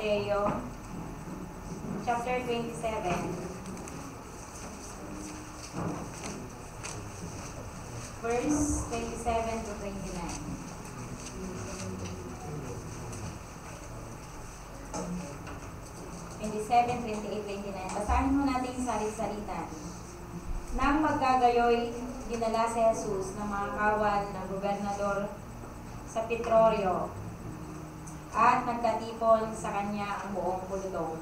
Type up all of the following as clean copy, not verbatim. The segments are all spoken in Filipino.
Mateo, chapter 27, verse 27 to 29. Basahin mo natin yung salit-salita. Nang maggagayoy, dinala si Jesus ng mga kawal ng gobernador sa Pretorio at nagkatipon sa kanya ang buong pulutong.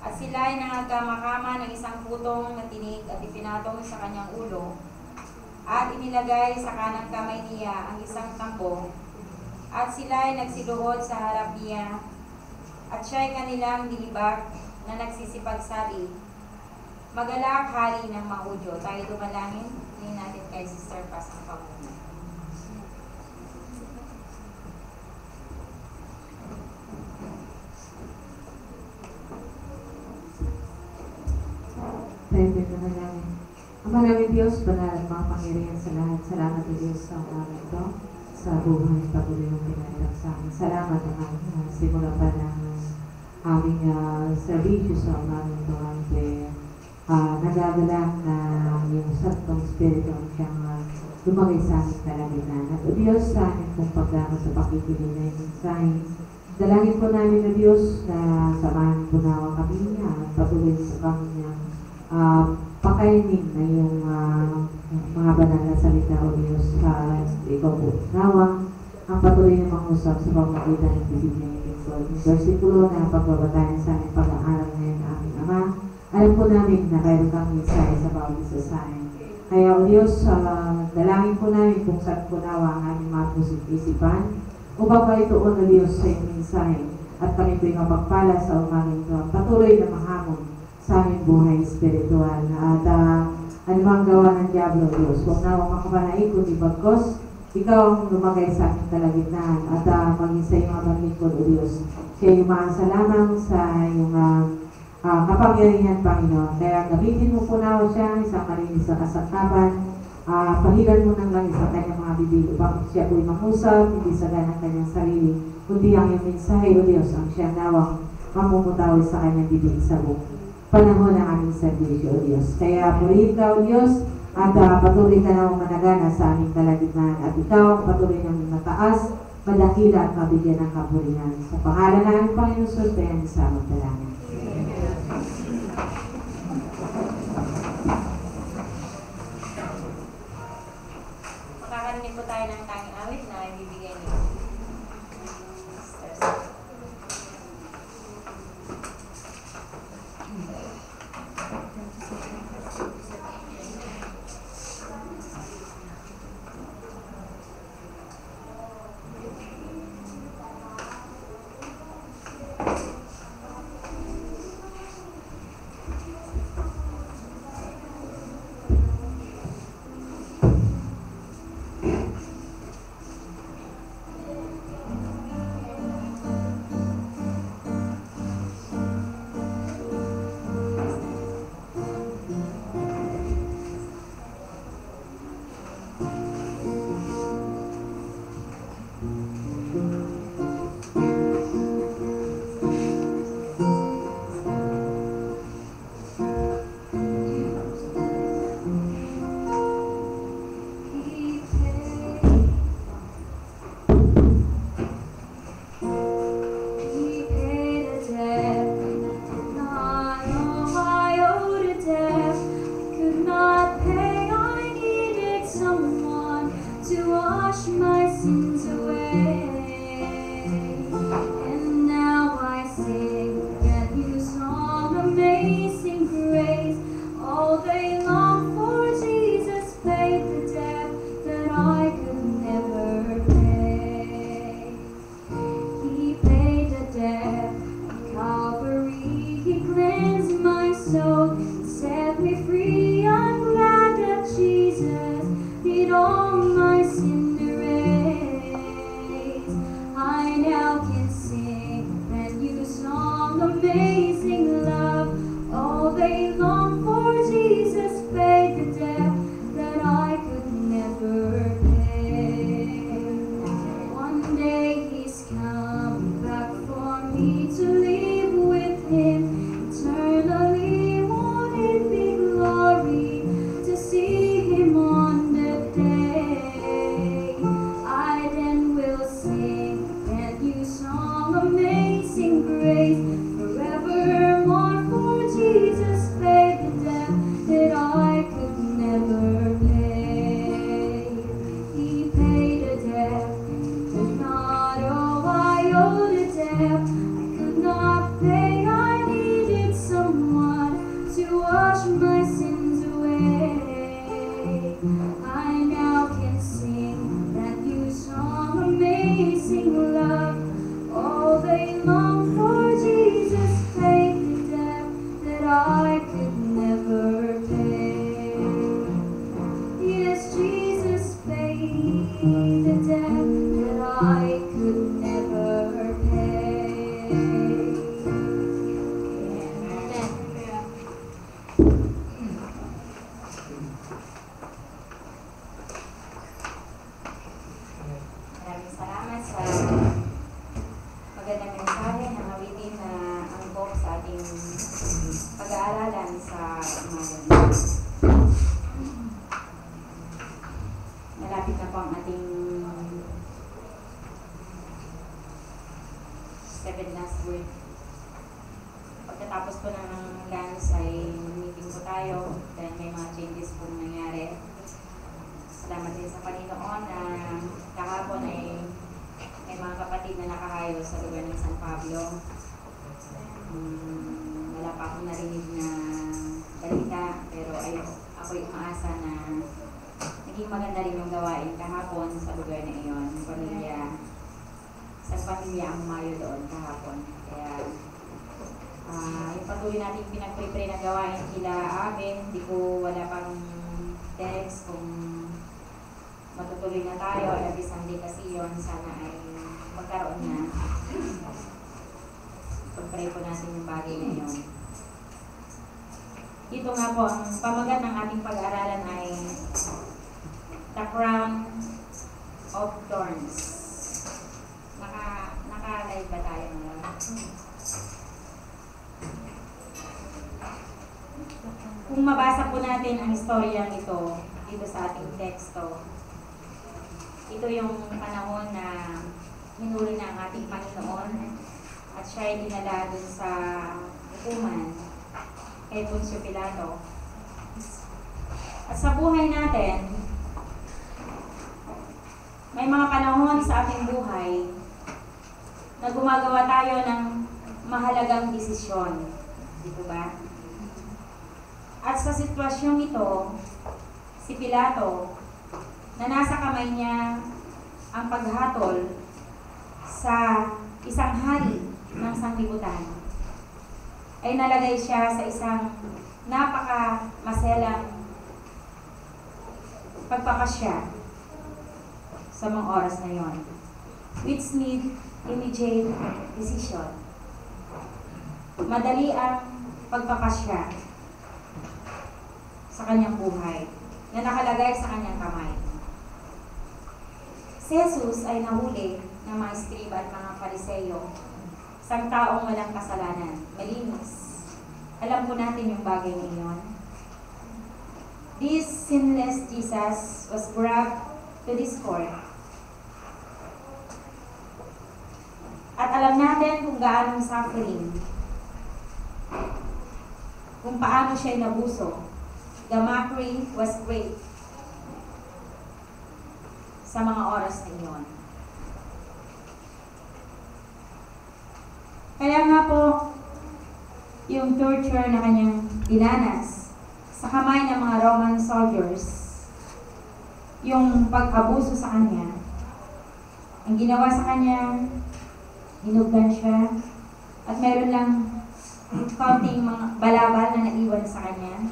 At sila ay nangagkamakama ng isang putong na tinig at ipinatong sa kanyang ulo at inilagay sa kanang kamay niya ang isang tambo at sila ay nagsiluhod sa harap niya at siya ay kanilang nilibak na nagsisipagsabi, "Magalak, hari ng mga Hudyo." Tayo dumalangin. Hindi natin kay Sister Paz ang pamuna. Tayo dumalangin. Ang maraming Diyos, banal at mga pangyarihan sa lahat. Salamat sa Diyos sa umaga ito, sa buhay at patuloy ng pinahirap sa amin. Salamat naman simula pa ng aming servisyo sa umaga ito ay nagagalak na yung Santong Espiritu ang siyang lumagay sa aming kalagitnaan. At o Diyos, sa aming pong pagdamas sa pakikinig na yung mensahe, dalangin po namin na Diyos na samahan po na kami at patuloy sa kami pakainin na yung mga banal na salita o Diyos ikaw po nawang ang patuloy na mangusap sa pamagitan ng bibig na yung lingkod. Yung versikulo na pagbabatayan sa aming pag-aaral ngayon na aming Ama, alam po namin na mayroon kang mensahe sa bawat isa sa amin. Kaya o Diyos, dalangin po namin kung saan po nawa ang aming mga pusong isipan upang palituon o Diyos sa iyong mensahe at kami po'y mapagpala sa umagang ito. Patuloy na mahamon sa aming buhay espiritual at anumang gawa ng Diablo, Diyos, huwag na akong makapanaig kundi bagkos ikaw ang lumagay sa aking kalagitnaan at maging sa iyong abang lingkod, O Diyos. Siya yung lamang sa iyong kapangyarihan, Panginoon. Kaya gamitin mo po na siya isang malinis sa kasangkapan, pahigan mo ng langis sa kanyang mga bibig upang siya po'y mangusap, hindi sa ganang kanyang sarili, kundi ang iyong mensahe, O Diyos, ang siya nawang mamumutawi sa kanyang bibig sa buong panahon ng aming servisyo, O Diyos. Kaya purihin ka, O Diyos, at patuloy ka na managana sa aming kalagitnaan at ikaw patuloy na mataas, madakila at mabigyan ng kapurihan. Sa pangalan ng aming Panginoon Jesus, kaya sa aming dalangin. Makakarinig po tayo ng tanging awit na ibibigay niyo. amazing love. All they long for Jesus paid the debt that I could never pay. Yes, Jesus paid the debt that I could never pay. Maraming salamat sa magandang mensahe na awitin na angkop sa ating pag-aaralan sa umaga. Malapit na po ang ating 7 last word. Pagkatapos po ng lunch ay meeting po tayo dahil may mga changes po nangyari. Salamat din sa Panginoon na kahapon ay may mga kapatid na nakahayo sa lugar ng San Pablo. Wala pa akong narinig na balita, pero ako'y umaasa na naging maganda rin yung gawain kahapon sa lugar na iyon. Sa pamilya ang mayo doon kahapon. Kaya yung patuloy natin pinag-prepare na gawain kila Aben, hindi ko wala pang text kung matutuloy na tayo every Sunday kasi yon, sana ay magkaroon na. Pag-pray po natin yung bagay na yun. Dito nga po, ang pamagat ng ating pag-aaralan ay The Crown of Thorns. Naka-live ba tayo ngayon? Kung mabasa po natin ang istoryang ito dito sa ating teksto, ito yung panahon na hinuli ng ating Panginoon at siya ay dinala dun sa hukuman kay Poncio Pilato. At sa buhay natin, may mga panahon sa ating buhay na gumagawa tayo ng mahalagang desisyon. Dito ba? At sa sitwasyong ito, si Pilato, na nasa kamay niya ang paghatol sa isang hari ng sanglibutan, ay nalagay siya sa isang napaka-maselang pagpapasya sa mga oras na yon, which need immediate decision. Madali ang pagpapasya sa kanyang buhay na nakalagay sa kanyang kamay. Si Jesus ay nahuli ng mga eskriba at mga Fariseyo, isang taong walang kasalanan, malinis. Alam po natin yung bagay na iyon. This sinless Jesus was brought to this court. At alam natin kung gaano suffering, kung paano siya inabuso. The mockery was great sa mga oras na iyon. Kaya nga po, yung torture na kanyang dinanas sa kamay ng mga Roman soldiers, yung pag-abuso sa kanya, ang ginawa sa kanya, hinugdan siya, at meron lang counting mga balabal na naiwan sa kanya.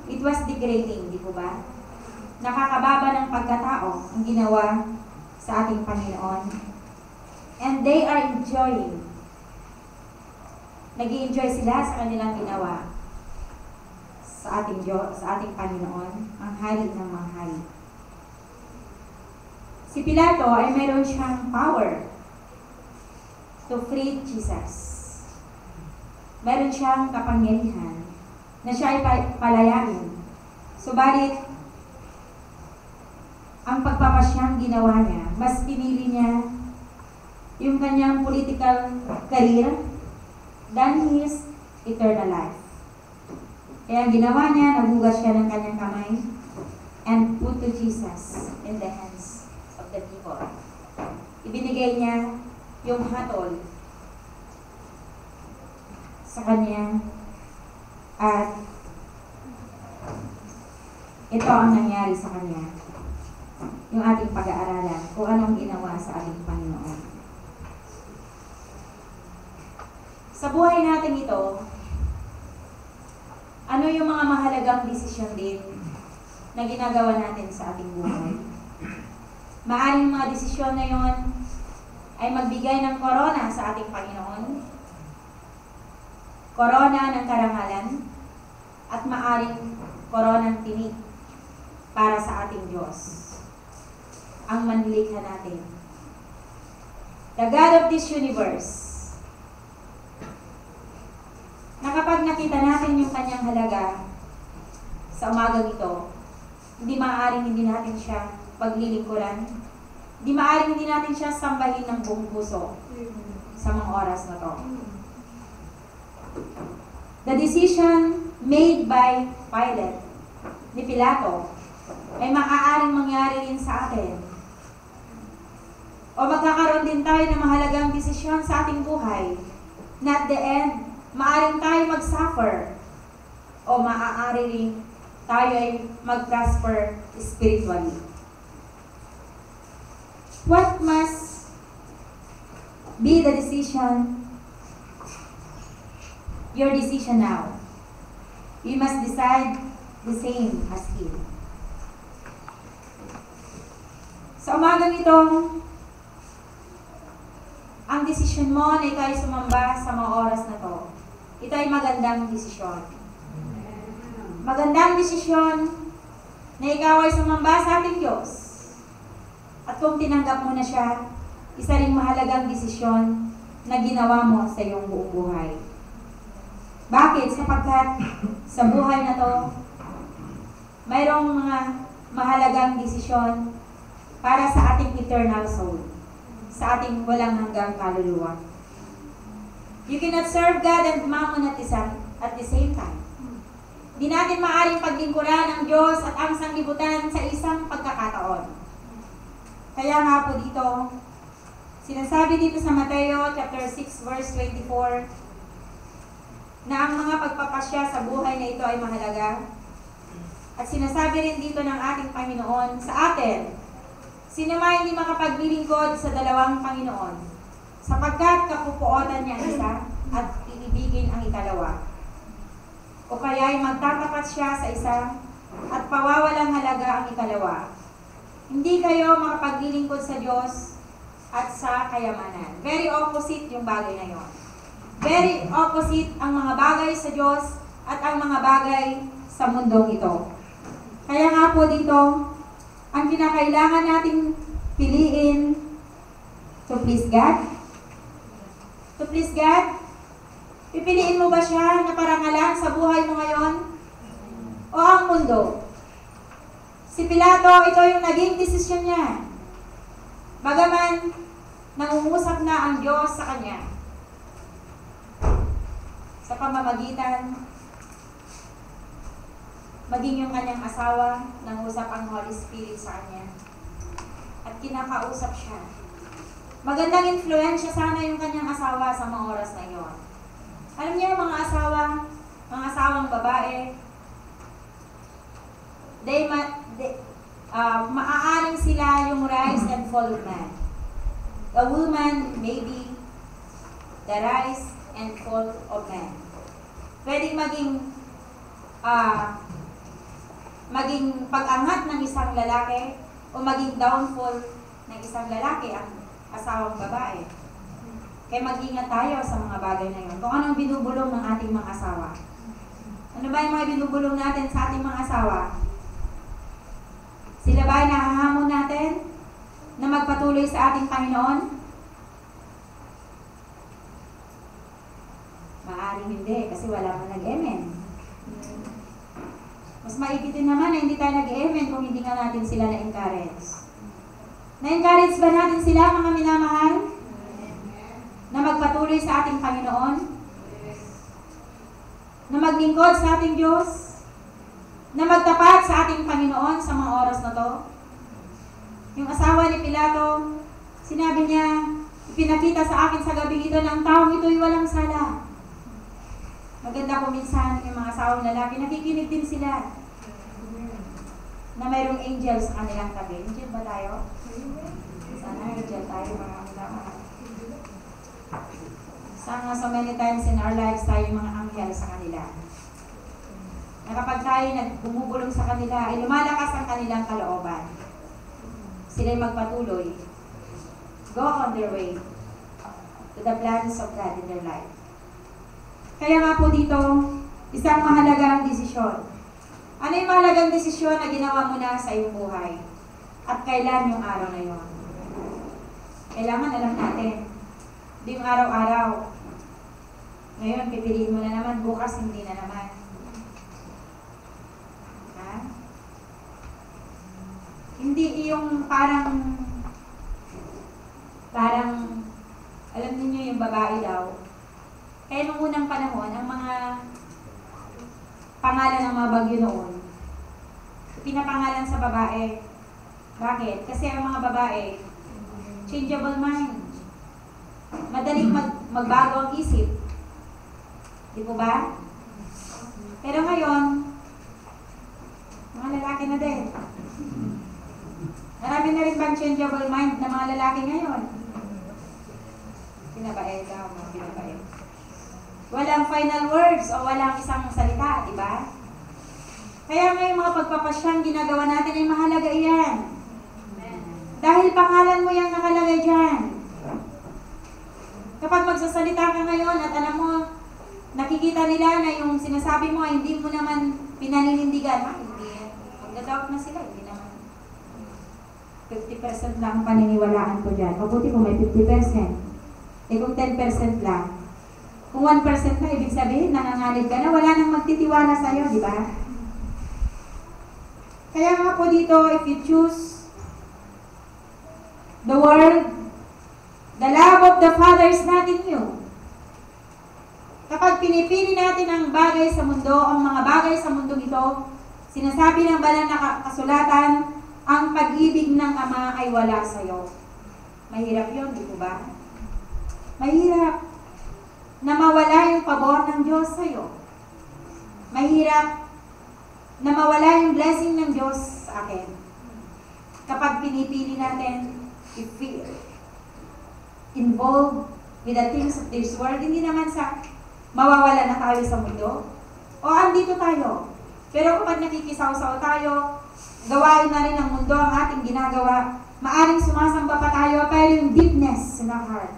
It was degrading, di po ba? Nakakababa ng pagkatao ang ginawa sa ating Panginoon. And they are enjoying. Nag-i-enjoy sila sa kanilang ginawa sa ating Diyos, sa ating Panginoon, ang hari ng mga hari. Si Pilato ay meron siyang power to free Jesus. Meron siyang kapangyarihan na siya ay palayain. Subalit, ang pagpapasyang ginawa niya, mas pinili niya yung kanyang political career than his eternal life. Kaya ang ginawa niya, nagugas siya ng kanyang kamay and put to Jesus in the hands of the people. Ibinigay niya yung hatol sa kanya at ito ang nangyari sa kanya. Yung ating pag-aaralan kung anong ginawa sa ating Panginoon. Sa buhay natin ito, ano yung mga mahalagang desisyon din na ginagawa natin sa ating buhay? Maaaring mga desisyon na yon ay magbigay ng korona sa ating Panginoon, korona ng karangalan, at maaaring koronang tinik para sa ating Diyos, ang manlikha natin. The God of this universe, na kapag nakita natin yung kanyang halaga sa umagang ito, hindi maaaring hindi natin siya paglilingkuran, hindi maaaring hindi natin siya sambahin ng buong puso sa mga oras na to. The decision made by Pilate, ni Pilato, ay maaaring mangyari rin sa atin. O magkakaroon din tayo ng mahalagang desisyon sa ating buhay na at the end, maaaring tayo mag-suffer o maaari rin tayo ay mag-prosper spiritually. What must be the decision? Your decision now. You must decide the same as Him. Sa umagang ito, ang desisyon mo na ikaw ay sumamba sa mga oras na to, ito ay magandang desisyon. Magandang desisyon na ikaw ay sumamba sa ating Diyos. At kung tinanggap mo na siya, isa ring mahalagang desisyon na ginawa mo sa iyong buong buhay. Bakit? Sapagkat sa buhay na to, mayroong mga mahalagang desisyon para sa ating eternal soul, sa ating walang hanggang kaluluwa. You cannot serve God and mammon at the same time. Di natin maaaring paglingkuran ang Diyos at ang sanglibutan sa isang pagkakataon. Kaya nga po dito, sinasabi dito sa Mateo chapter 6 verse 24 na ang mga pagpapasya sa buhay na ito ay mahalaga. At sinasabi rin dito ng ating Panginoon sa atin, sino man hindi makapaglilingkod sa dalawang Panginoon, sapagkat kapupuotan niya ang isa at iibigin ang ikalawa. O kaya ay magtatapat siya sa isa at pawawalang halaga ang ikalawa. Hindi kayo makapaglilingkod sa Diyos at sa kayamanan. Very opposite yung bagay na yon. Very opposite ang mga bagay sa Diyos at ang mga bagay sa mundong ito. Kaya nga po dito, ang kinakailangan nating piliin to please God. To please God, pipiliin mo ba siya na parangalan sa buhay mo ngayon? O ang mundo? Si Pilato, ito yung naging desisyon niya. Bagaman, nangungusap na ang Diyos sa kanya. Sa pamamagitan, maging yung kanyang asawa, nangusap ang Holy Spirit sa kanya. At kinakausap siya. Magandang influensya sana yung kanyang asawa sa mga oras na iyon. Alam niyo, mga asawang babae, maaaring sila yung rise and fall of man. The woman may be the rise and fall of man. Pwedeng maging pag-angat ng isang lalaki o maging downfall ng isang lalaki ang asawang babae. Kaya mag-ingat tayo sa mga bagay na yun. Kung anong binubulong ng ating mga asawa. Ano ba yung mga binubulong natin sa ating mga asawa? Sila ba ay nahahamon natin na magpatuloy sa ating Panginoon? Maaaring hindi, kasi wala pa nag-amen. Mas maigitin naman na hindi tayo nag-amen kung hindi nga natin sila na-encourage. Na-encourage ba natin sila, mga minamahal? Na magpatuloy sa ating Panginoon? Na maglingkod sa ating Diyos? Na magtapat sa ating Panginoon sa mga oras na to? Yung asawa ni Pilato, sinabi niya, ipinakita sa akin sa gabi ito ng taong ito'y walang sala. Maganda ko minsan yung mga asawang lalaki, nakikinig din sila na mayroong angel sa kanilang tabi. Angel ba tayo? Sana angel tayo, mga kasama. So many times in our lives, tayo yung mga anghel sa kanila. Na kapag tayo bumubulong sa kanila, ay lumalakas ang kanilang kalooban. Sila'y magpatuloy. Go on their way to the plans of God in their life. Kaya nga po dito, isang mahalagang desisyon. Ano yung mahalagang desisyon na ginawa mo na sa iyong buhay? At kailan yung araw na yun? Kailangan alam natin. Hindi yung araw-araw. Ngayon, pipiliin mo na naman, bukas hindi na naman. Ha? Hindi yung parang, alam niyo yung babae daw. Kaya nung unang panahon, ang mga pangalan ng mga bagyo noon, pinapangalan sa babae. Bakit? Kasi ang mga babae, changeable mind. Madaling magbago ang isip. Di po ba? Pero ngayon, mga lalaki na din. Marami na rin bang changeable mind na mga lalaki ngayon? Pinabae daw, mga pinabae. Walang final words o walang isang salita, di ba? Kaya ngayon mga pagpapasyang ginagawa natin ay mahalaga iyan. Dahil pangalan mo yung nakalagay dyan. Kapag magsasalita ka ngayon at alam mo, nakikita nila na yung sinasabi mo ay hindi mo naman pinaninindigan. Hindi. Magdadoubt na sila. Hindi naman. 50% lang ang paniniwalaan ko dyan. Mabuti kung may 50%. Eh kung 10% lang. Kung 1% na, ibig sabihin, nangangalig ka na, wala nang magtitiwala sa'yo, di ba? Kaya nga po dito, if you choose the world, the love of the Father is not in you. Kapag pinipili natin ang bagay sa mundo, ang mga bagay sa mundo ito, sinasabi ng banal na kasulatan, ang pag-ibig ng Ama ay wala sa'yo. Mahirap yun, di po ba? Mahirap na mawala yung pabor ng Diyos sa'yo. Mahirap na mawala yung blessing ng Diyos sa akin. Kapag pinipili natin, if we involved with the things of this world, hindi naman sa mawawala na tayo sa mundo. O andito tayo. Pero kapag nakikisaw-saw tayo, gawain na rin ng mundo ang ating ginagawa, maaring sumasamba pa tayo, pero yung deepness in our heart,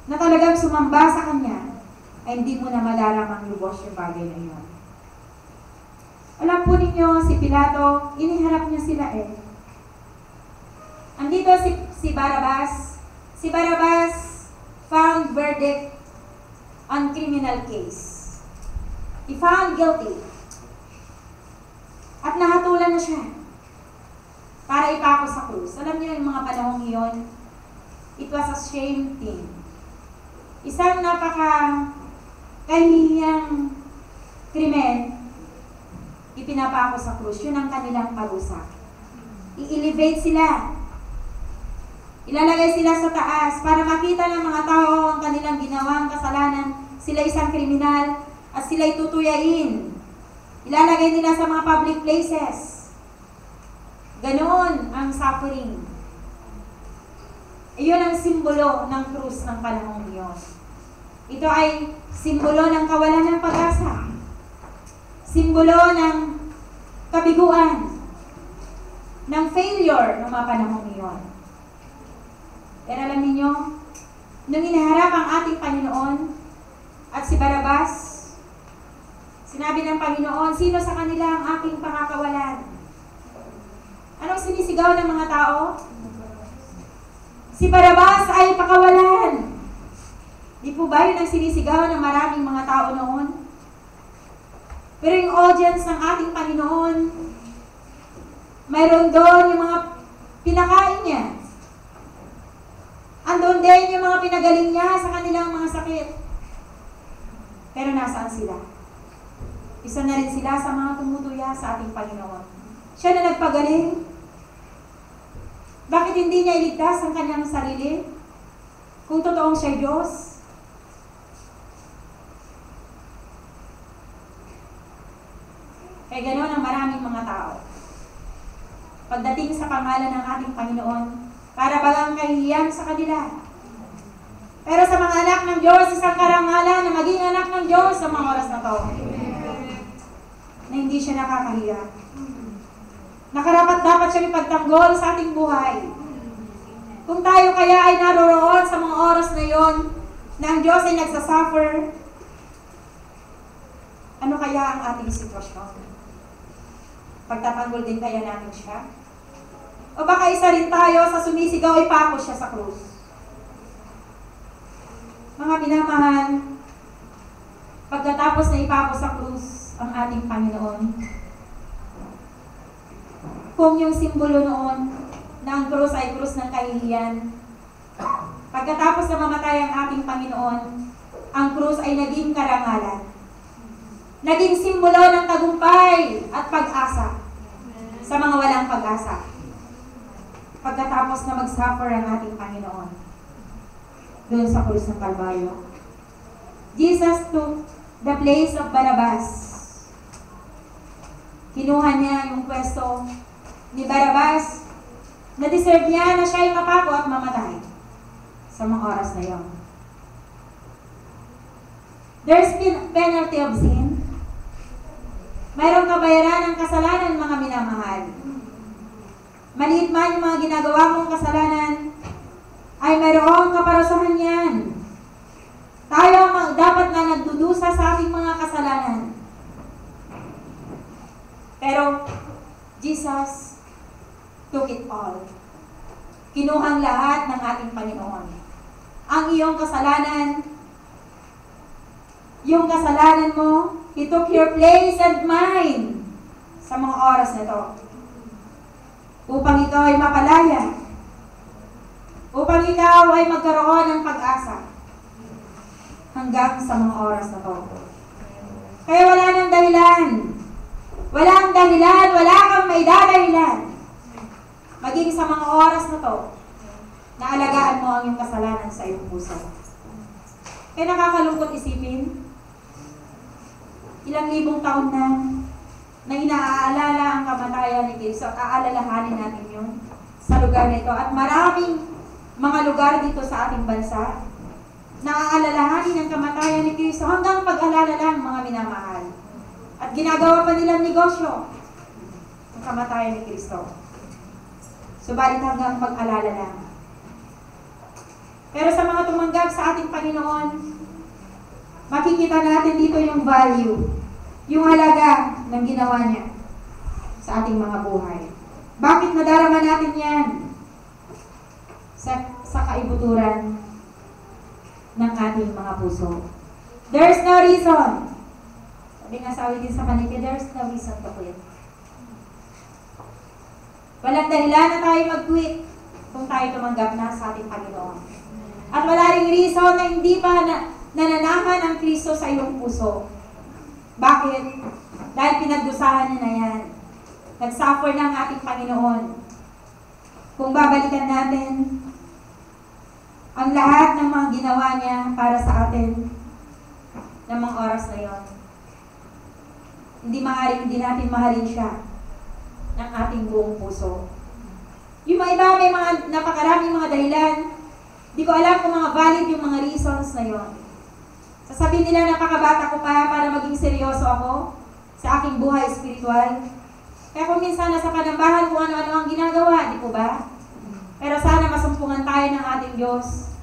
na talagang sumamba sa Kanya, ay hindi mo na malalamang lubos yung bagay na iyon. Alam po ninyo, si Pilato, iniharap niya sila eh. Andito si Barabas. Si Barabas found verdict on criminal case. He found guilty. At nahatulan na siya para ipako sa krus. Alam niyo yung mga panahong iyon, it was a shame thing. Isang napaka-kahihiyang krimen, ipinapako sa krus. Yun ang kanilang parusa. I-elevate sila. Ilalagay sila sa taas para makita ng mga tao ang kanilang ginawang kasalanan. Sila isang kriminal at sila'y tutuyain. Ilalagay nila sa mga public places. Ganoon ang suffering. Iyon ang simbolo ng krus ng panahong iyon. Ito ay simbolo ng kawalan ng pag-asa. Simbolo ng kabiguan, ng failure ng mga panahong iyon. Pero alam niyo, nung inaharap ang ating Panginoon at si Barabas, sinabi ng Panginoon, sino sa kanila ang aking pakakawalan? Anong sinisigaw ng mga tao? Si Barabas ay pakawalan. Di po ba yun ang sinisigaw ng maraming mga tao noon? Pero yung audience ng ating Panginoon, mayroon doon yung mga pinakain niya. Andun din yung mga pinagaling niya sa kanilang mga sakit. Pero nasaan sila? Isa na rin sila sa mga tumutuya sa ating Panginoon. Siya na nagpagaling. Bakit hindi niya iligtas ang kanyang sarili? Kung totoong siya Diyos. Kaya ganoon ang maraming mga tao. Pagdating sa pangalan ng ating Panginoon, para bagang kahihiyan sa kanila. Pero sa mga anak ng Diyos, isang karangalan na maging anak ng Diyos sa mga oras na to. Na hindi siya nakakahiya. Nakarapat-dapat siya ipagtanggol sa ating buhay. Kung tayo kaya ay naroroon sa mga oras na yon, na ang Diyos ay nagsasuffer, ano kaya ang ating sitwasyon? Pagtatanggol din kaya natin siya? O baka isa rin tayo sa sumisigaw, ipako siya sa krus? Mga minamahal, pagkatapos na ipako sa krus ang ating Panginoon, kung yung simbolo noon na ang krus ay krus ng kahihiyan, pagkatapos na mamatay ang ating Panginoon, ang krus ay naging karangalan. Naging simbolo ng tagumpay at pag-asa sa mga walang pag-asa. Pagkatapos na mag-suffer ang ating Panginoon doon sa krus ng Kalbaryo, Jesus took the place of Barabbas. Kinuha niya yung pwesto ni Barabbas na deserve niya na siya ay mapako at mamatay sa mga oras na yon. There's been penalty of sin. Mayroong kabayaran ng kasalanan, mga minamahal. Maliit man yung mga ginagawa mong kasalanan, ay mayroong kaparusahan yan. Tayo dapat na nagdudusa sa ating mga kasalanan. Pero, Jesus took it all. Kinuhang lahat ng ating Panginoon. Ang iyong kasalanan, yung kasalanan mo, He took your place and mine sa mga oras na to. Upang ikaw ay mapalaya. Upang ikaw ay magkaroon ng pag-asa hanggang sa mga oras na to. Kaya wala nang dahilan. Walang dahilan, wala kang may dadahilan. Maging sa mga oras na to, na alagaan mo ang iyong kasalanan sa iyong puso. Kaya nakakalungkot isipin, ilang libong taon na inaaalala ang kamatayan ni Kristo at aalalahanin natin yun sa lugar na ito. At maraming mga lugar dito sa ating bansa na aalalahanin ang kamatayan ni Kristo hanggang pag-alala lang, mga minamahal. At ginagawa pa nilang negosyo ang kamatayan ni Kristo. Subalit hanggang pag-alala lang. Pero sa mga tumanggap sa ating Panginoon, makikita natin dito yung value, yung halaga ng ginawa niya sa ating mga buhay. Bakit nadarama natin yan? Sa kaibuturan ng ating mga puso. There's no reason. Sabi nga sabi din sa kanila, there's no reason to quit. Walang dahilan na tayo mag-quit kung tayo tumanggap na sa ating Panginoon. At wala ring reason na hindi pa nananahan ang Kristo sa iyong puso. Bakit? Dahil pinagdusahan niya na yan. Nag-suffer na ang ating Panginoon. Kung babalikan natin ang lahat ng mga ginawa niya para sa atin ng mga oras na yon, hindi maaaring hindi natin mahalin siya ng ating buong puso. Yung mga iba, may mga napakaraming mga dahilan. Di ko alam kung mga valid yung mga reasons na yon. Sasabihin nila, napakabata ko pa para maging seryoso ako sa aking buhay espiritual. Kaya kung minsan nasa panambahan kung ano-ano ang ginagawa, di po ba? Pero sana masumpungan tayo ng ating Diyos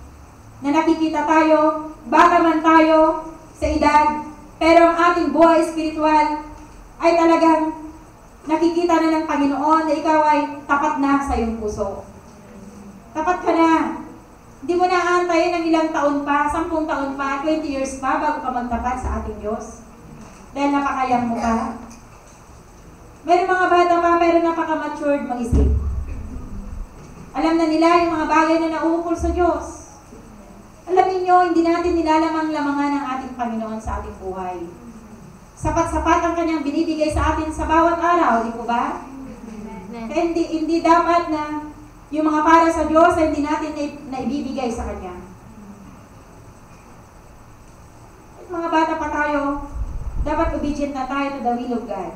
na nakikita tayo, baka man tayo sa edad, pero ang ating buhay espiritual ay talagang nakikita na ng Panginoon na ikaw ay tapat na sa iyong puso. Tapat ka na. Hindi mo na aantayin ng ilang taon pa, 10 taon pa, 20 years pa bago ka magtapat sa ating Diyos. Dahil napakayang mo pa. Meron mga bata pa, pero napaka-matured mag-isip. Alam na nila yung mga bagay na nauukol sa Diyos. Alam niyo, hindi natin nilalamang-lamangan ang ating Panginoon sa ating buhay. Sapat-sapat ang kanyang binibigay sa atin sa bawat araw, di po ba? Kaya hindi dapat na yung mga para sa Diyos ay hindi natin naibibigay sa Kanya. At mga bata pa tayo, dapat obedient na tayo to the will of God.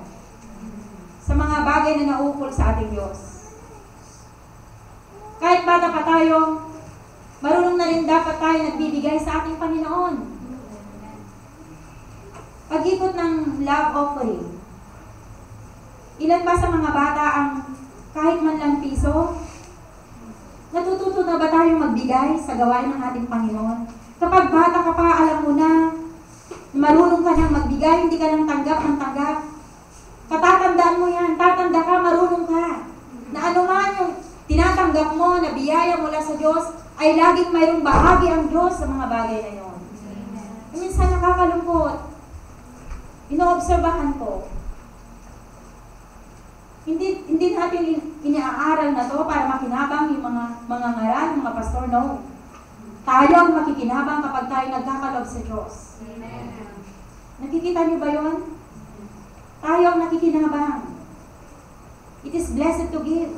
Sa mga bagay na naukol sa ating Diyos. Kahit bata pa tayo, marunong na na rin dapat tayo nagbibigay sa ating Panginoon. Pag-ikot ng love offering. Ilan ba sa mga bata ang kahit man lang piso? Natututo na ba tayong magbigay sa gawain ng ating Panginoon? Kapag bata ka pa, alam mo na, marunong ka nang magbigay, hindi ka nang tanggap ng tanggap. Katatandaan mo yan, tatanda ka, marunong ka. Na anuman yung tinatanggap mo na biyaya mula sa Diyos, ay laging mayroong bahagi ang Diyos sa mga bagay na yun. Minsan nakakalungkot. Inoobserbahan ko. Hindi natin iniaaral na to para makinabang yung mga ngaral, mga pastor, no. Tayo ang makikinabang kapag tayo nagkakalob sa Diyos. Amen. Nakikita niyo ba yun? Tayo ang nakikinabang. It is blessed to give.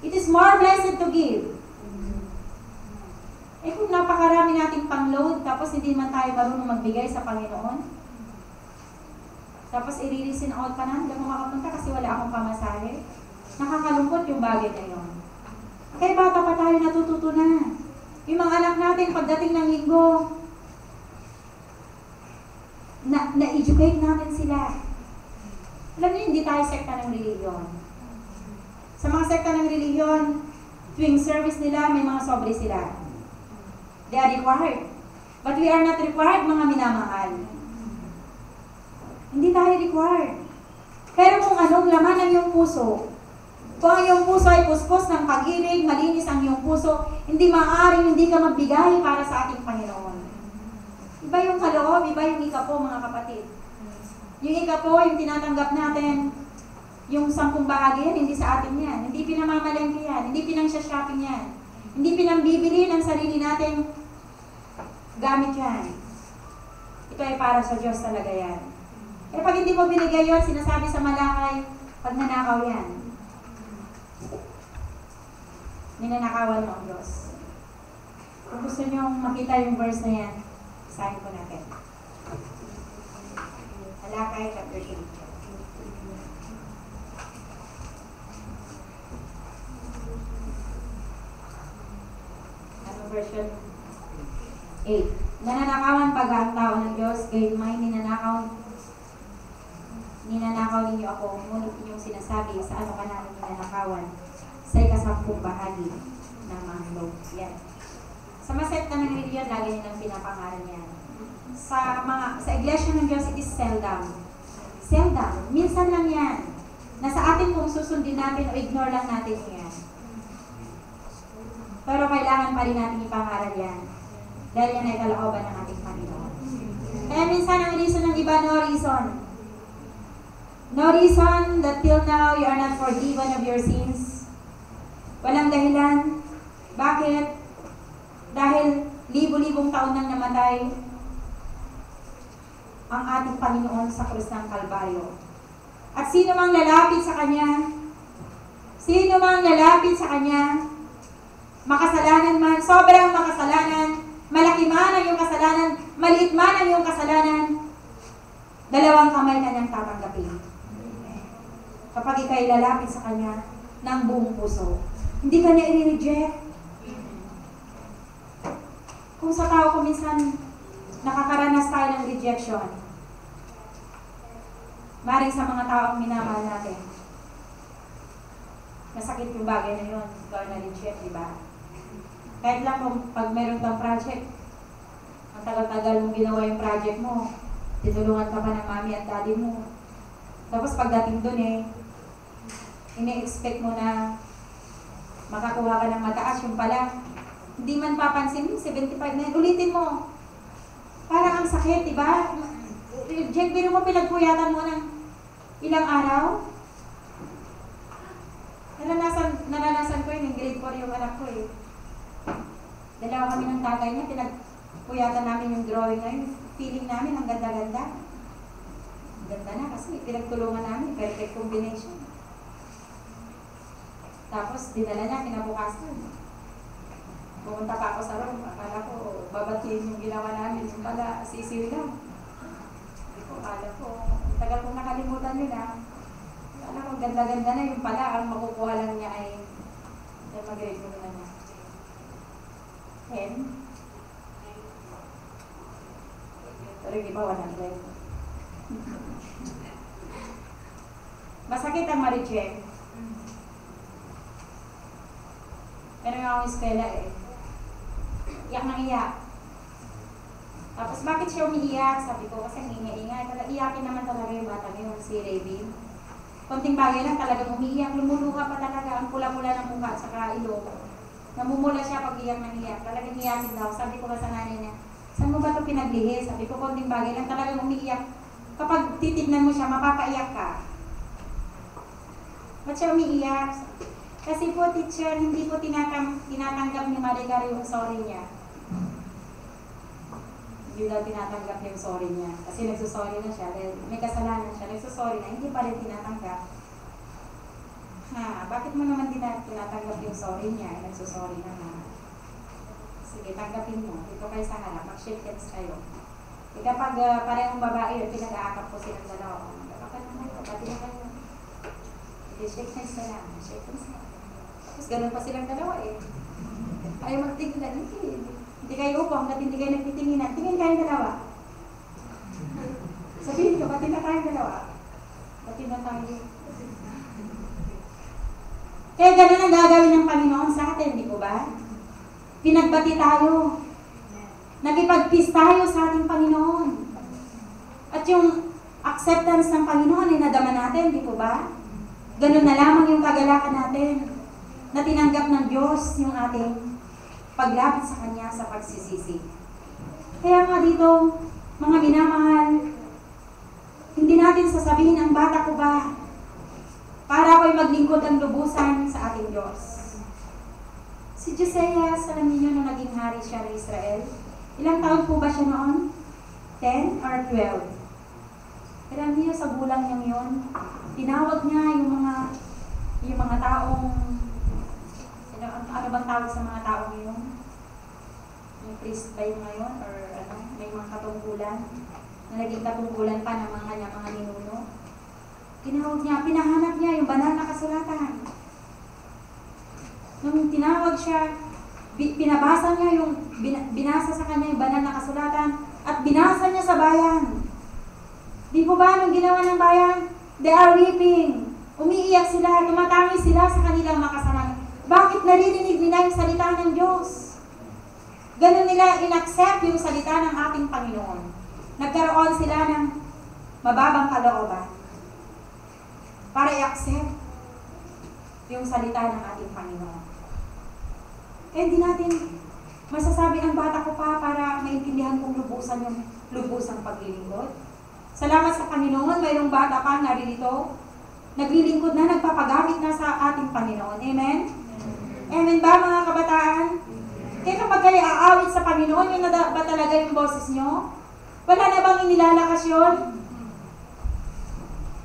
It is more blessed to give. Eh kung napakarami nating pang-load, tapos hindi man tayo marunong magbigay sa Panginoon, tapos i-reason out ka na, hindi ako makapunta kasi wala akong pamasahe. Nakakalungkot yung bagay na yun. Kaya bata pa tayo natututo na. Yung mga anak natin, pagdating ng linggo, na-educate natin sila. Alam niyo, hindi tayo sekta ng reliyon. Sa mga sekta ng reliyon, tuwing service nila, may mga sobre sila. They are required. But we are not required, mga minamahal. Hindi tayo required. Pero kung anong laman ng iyong puso, kung ang iyong puso ay puspos ng pag-ibig, malinis ang iyong puso, hindi maaaring hindi ka magbigay para sa ating Panginoon. Iba yung kaloob, iba yung ikapo, mga kapatid. Yung ikapo, yung tinatanggap natin, yung 10 bahagi yan, hindi sa atin yan. Hindi pinamamalengke yan, hindi pinang-shopping yan. Hindi pinambibili ng sarili nating gamit yan. Ito ay para sa Diyos talaga yan. Eh pag hindi mo binigay yun, sinasabi sa Malakay, pag nanakaw yan. Ninanakawan mo ang Diyos. Kung gusto nyo makita yung verse na yan, isahin ko natin. Malakay chapter 8. Anong version? 8. Nananakawan pag ang tao ng Diyos, gayon may ninanakaw ninyo ako, ngunit inyong sinasabi, sa ano ka namin ninanakawan? Sa 10 bahagi ng mga load. Yan. Sa masekta ng reliyon, lagi nilang pinapangalan yan. Sa iglesia ng Diyos, it is seldom. Seldom. Minsan lang yan. Nasa atin kung susundin natin o ignore lang natin yan. Pero kailangan pa rin natin ipangaral yan. Dahil yan ay kalooban ng ating Panginoon. Kaya minsan ang reason ng iba, no reason. No reason that till now you are not forgiven of your sins. Walang dahilan. Bakit? Dahil libo-libong taon nang namatay ang ating Panginoon sa krus ng Kalbaryo. At sino mang lalapit sa Kanya, makasalanan man, sobrang makasalanan, malaki man ang iyong kasalanan, maliit man ang iyong kasalanan, dalawang kamay Kanyang tatanggapin. Kapag ika'y lalapit sa Kanya ng buong puso, hindi Kanya i-reject. Kung sa tao ko minsan nakakaranas tayo ng rejection, maring sa mga taong minamahal natin, masakit yung bagay na yun, ikaw na-reject, di ba? Kahit lang pag meron kang project, ang tagal-tagal mong ginawa yung project mo, tinulungan ka pa ng mami at daddy mo. Tapos pagdating dun ini-expect mo na makakuha ka ng mataas, yung pala, hindi man papansin, 75 na yun, ulitin mo. Parang ang sakit, di ba? Reject, biro mo, pinagpuyatan mo ng ilang araw. Naranasan ko yun, grade 4 yung anak ko eh. Dalawa kami ng tatay niya, pinagpuyatan namin yung drawing ngayon. Feeling namin, ang ganda-ganda. Ganda na kasi pinagtulungan namin, perfect combination. Tapos, dinala niya, kinabukasan. Pumunta pa ako sa room, akala ko, babatiin yung ginawa namin. Yung pala, sisiw lang. Hindi ko, akala ko, tagal kong nakalimutan yun ah. Akala ko, ganda-ganda na yung pala, ang makukuha lang niya ay mag-grade ko na niya. 10? Pero yung iba 100. Masakit ang ma-reject. Pero nga akong eskwela eh. Iyak nang iyak. Tapos bakit siya umiiyak? Sabi ko kasi ingay-ingay. Iyakin naman talaga yung bata ngayon, si Raven. Konting bagay lang talagang umiiyak. Lumuluha pa talaga ang pula-pula ng mukha at saka ilong. Namumula siya pag iyak nang iyak. Talagang iyakin daw. Sabi ko ba sa nanay niya, saan mo ba ito pinaglihi? Sabi ko konting bagay lang talagang umiiyak. Kapag titignan mo siya, mapapaiyak ka. Ba't siya umiiyak? Kasi po, teacher, hindi po tinatanggap ni Maricar yung sorry niya. Hindi daw tinatanggap yung sorry niya. Kasi nagsusorry na siya. Dahil may kasalanan siya. Nagsusorry na, hindi pa rin tinatanggap. Bakit mo naman tinatanggap yung sorry niya? Nagsusorry na nga. Sige, tanggapin mo. Dito kayo sa harap. Mag-shake hands kayo. Kapag parehong babae, pinag-aakap po silang dalawa. Kapag naman kayo, pati na kayo. Shake hands na lang. Shake hands na lang. Tapos ganun pa silang dalawa eh. Ayaw magtingnan. Hindi kayo upo hanggat hindi kayo nagtitinginan. Tingin kayong dalawa. Sabihin ko, pati na tayong dalawa. Pati na tayo. Kaya ganun ang gagawin ng Panginoon sa atin, di po ba? Pinagbati tayo. Nakipag-peace tayo sa ating Panginoon. At yung acceptance ng Panginoon ay nadama natin, di po ba? Ganun na lamang yung kagalakan natin na tinanggap ng Diyos yung ating paglapit sa Kanya sa pagsisisi. Kaya nga dito, mga minamahal, hindi natin sasabihin ang bata ko ba para ako'y maglingkod ang lubusan sa ating Diyos. Si Josias, alam niyo nung naging hari siya ng Israel, ilang taon po ba siya noon? 10 or 12? Alam niyo sa bulang niyang yun, tinawag niya yung mga taong, ano bang tawag sa mga taong yun? Yung priest ba yung ngayon? Or ano, may mga katungkulan? Na naging katungkulan pa ng mga ninuno? Tinawag niya, pinahanap niya yung banal na kasulatan. Nung tinawag siya, pinabasa niya yung, binasa sa kanya yung banal na kasulatan at binasa niya sa bayan. Di po ba nung ginawa ng bayan? They are weeping. Umiiyak sila, tumatangis sila sa kanilang makasalanan. Bakit naririnig nila yung salita ng Diyos? Ganun nila in-accept yung salita ng ating Panginoon. Nagkaroon sila ng mababang kalooban para i-accept yung salita ng ating Panginoon. Kaya hindi natin masasabi ang bata ko pa para maintindihan kong lubusan yung lubusang paglilingkod. Salamat sa Panginoon, mayroong bata pa naririto, naglilingkod na, nagpapagamit na sa ating Panginoon. Amen? Amen ba mga kabataan? Kaya kapag kayo aawit sa Panginoon, yun na ba talaga yung boses nyo? Wala na bang inilalakas yun?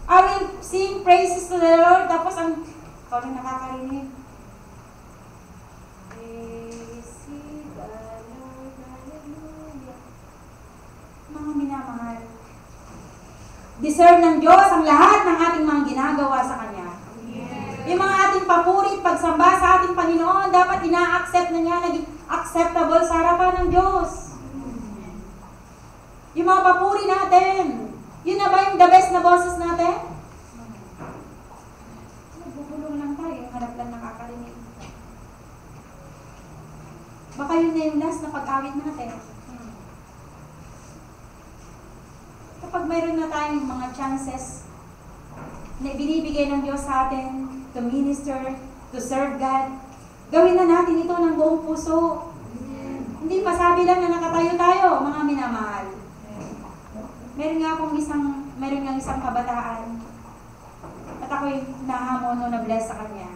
I will sing praises to the Lord, tapos ang ikaw na nakakarinig. Praise ye the Lord, hallelujah. Mga minamahal, deserve ng Diyos ang lahat ng ating mga ginagawa sa Kanya. Yes. Yung mga ating papurit, pagsamba sa ating Panginoon, dapat ina-accept na niya, naging acceptable sa harapan ng Diyos. Yung mga papuri natin, yun na ba yung the best na boses natin? Nagbubulong lang tayo, yung harap lang nakakarinig. Baka yun na yung last na pag-awit natin. Kapag mayroon na tayong mga chances na binibigay ng Diyos sa atin to minister, to serve God, gawin na natin ito ng buong puso. Hindi masabi lang na nakatayo tayo, mga minamahal. Meron nga isang kabataan at ako'y nahamon o na-bless sa kanya.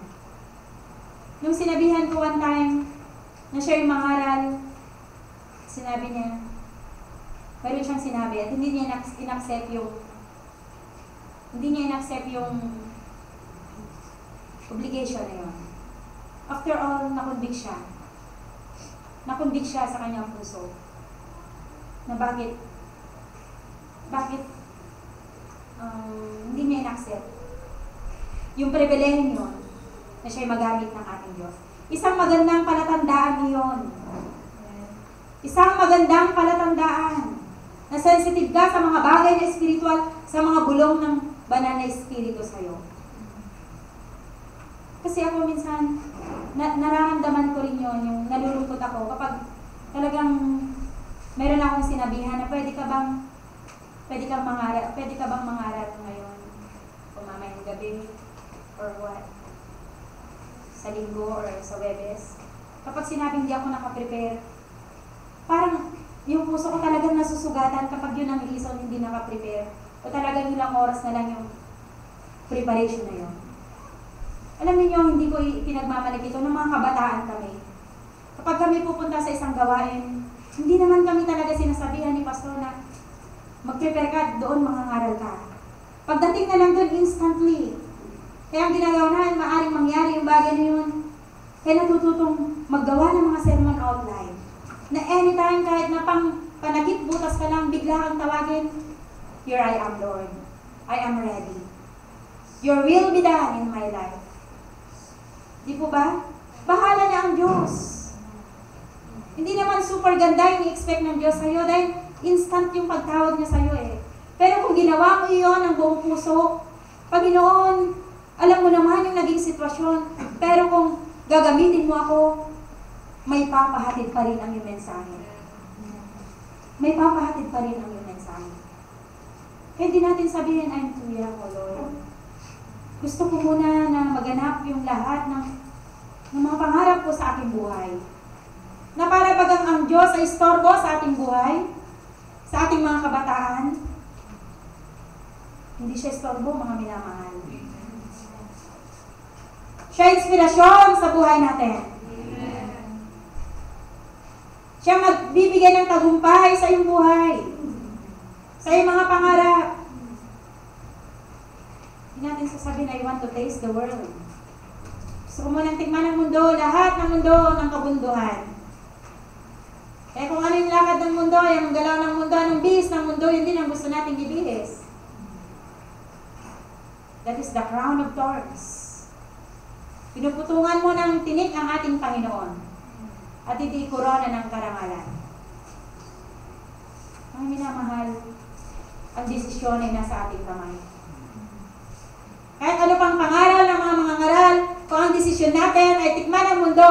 Nung sinabihan ko one time na siya yung mangaral, sinabi niya, meron siyang sinabi at hindi niya in-accept yung obligation na yun. After all, nakundik siya. Nakundik siya sa kanyang puso. Na bakit hindi niya in-accept yung pribilehiyo na siya'y magamit ng ating Diyos. Isang magandang palatandaan niyon Isang magandang palatandaan na sensitive ka sa mga bagay na espiritual, sa mga bulong ng banal na espiritu sa'yo. Kasi ako minsan, nararamdaman ko rin yun, yung nalulungkot ako kapag talagang meron akong sinabihan na pwede ka bang mangaral ngayon, o mamayang gabi, or what, sa linggo or sa Webes. Kapag sinabing hindi ako nakaprepare, parang yung puso ko talagang nasusugatan kapag yun ang reason hindi nakaprepare, o talagang ilang oras na lang yung preparation na yun. Alam niyo, hindi ko pinagmamalag ito ng mga kabataan kami. Kapag kami pupunta sa isang gawain, hindi naman kami talaga sinasabihan ni Pastor na mag-prepare ka, doon mangangaral ka. Pagdating na lang doon, instantly. Kaya ang ginagawa na, maaaring mangyari yung bagay na yun. Kaya natututong maggawa ng mga sermon outline. Na anytime, kahit na panagip butas ka lang, bigla kang tawagin, here I am, Lord. I am ready. Your will be done in my life. Di po ba? Bahala na ang Diyos. Hindi naman super ganda yung i-expect ng Diyos sa'yo dahil instant yung pagtawag niya sa'yo eh. Pero kung ginawa mo iyon ng buong puso, Panginoon, alam mo naman yung naging sitwasyon, pero kung gagamitin mo ako, may papahatid pa rin ang iyong mensahe. May papahatid pa rin ang iyong mensahe. Kaya hindi natin sabihin, I'm too young, O Lord. Gusto ko muna na maganap yung lahat ng mga pangarap ko sa aking buhay. Na para bagang ang Diyos ay istorbo sa ating buhay, sa ating mga kabataan, hindi siya istorbo, mga minamahal. Siya inspirasyon sa buhay natin. Siya magbibigay ng tagumpay sa iyong buhay, sa iyong mga pangarap. Hindi natin sasabihin, I want to taste the world. Gusto ko munang tikman ng mundo, lahat ng mundo ng kabunduhan. Kaya kung ano yung lakad ng mundo, yung galaw ng mundo, anong bihis ng mundo, yun din ang gusto nating ibihis. That is the crown of thorns. Pinuputungan mo ng tinik ang ating Panginoon at hindi korona ng karangalan. Ang minamahal, ang desisyon ay nasa ating kamay. Kahit ano pang pangaral ng mga ngaral, kung ang desisyon natin ay tikman ang mundo,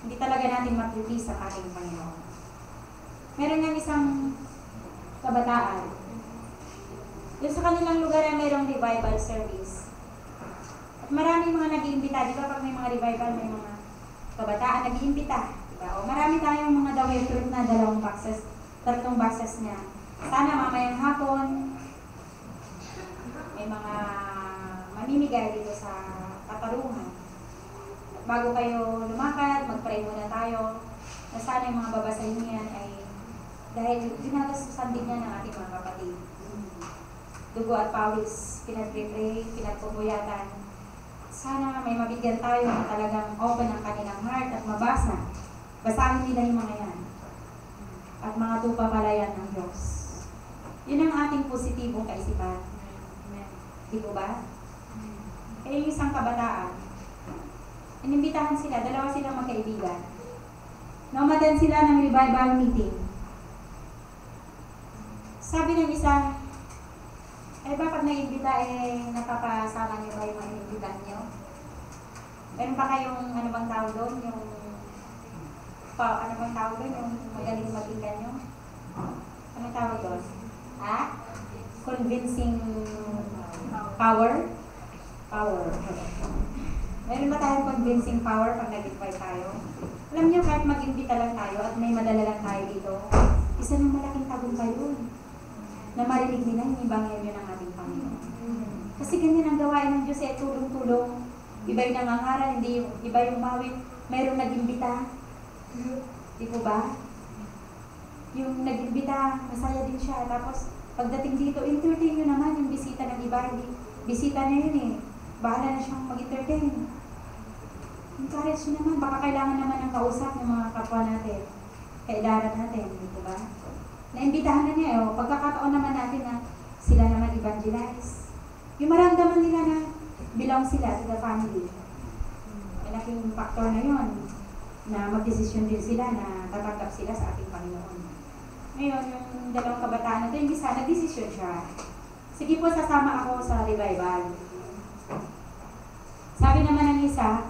hindi talaga natin matipis ang ating Panginoon. Meron ng isang kabataan. Yung sa kanilang lugar ay mayroong revival service. At maraming mga nag-iimbita. Di ba pag may mga revival, may mga kabataan nag-iimbita. Diba? O marami tayong mga daway fruit na 2 boxes, 3 boxes niya. Sana mamayang hapon, may mga mamimigay dito sa katarungan. At bago kayo lumakad, mag-pray muna tayo na sana yung mga babasahin niyan ay dahil ginagastusan din niya ng ating mga kapatid. Dugo at pawis, pinag-pray, pinagpupuyatan. Sana may mabigyan tayo na talagang open ang kanilang heart at mabasa. Basahin nila yung mga yan. At mga tupapalayan ng Diyos. Yun ang ating positibong kaisipan. Di po ba? Kaya yung isang kabataan, inimbitahan sila, 2 silang magkaibigan. Naumaten sila ng revival meeting. Sabi ng isa, bakit nag-imbita napapasama niyo ba yung mga inimbitan niyo? Meron pa kayong, ano bang tawag doon? Yung magaling mag-ikan niyo? Anong tawag doon? Convincing power? Power. Meron ba tayong convincing power pag nag-invite tayo? Alam niyo, kahit mag-imbita lang tayo at may madala lang tayo dito, isa ng malaking tagumpay yun. Na marinig nila yung ebanghelyo ng ating Panginoon. Kasi ganyan ang gawain ng Diyos, tulong-tulong. Iba yung nangangaral, hindi yung iba yung mawit. Mayroong nag-imbita. Di po ba? Yung nag-imbita, masaya din siya. Tapos, pagdating dito, entertain nyo naman yung bisita ng iba. Bisita niya yun eh. Bahala na siyang mag-entertain. Encourage nyo naman. Baka kailangan naman ng kausap ng mga kapwa natin. Kaidaran natin, di ba? Naimbitahan na niya, pagkakataon naman natin na sila naman evangelize. Yung maramdaman nila na belong sila to the family. Malaking factor na yun. na magdesisyon din sila na tatanggap sila sa ating Panginoon. Ngayon, yung dalawang kabataan na ito, yung isa, nagdesisyon siya. Sige po, sasama ako sa revival. Sabi naman ng isa,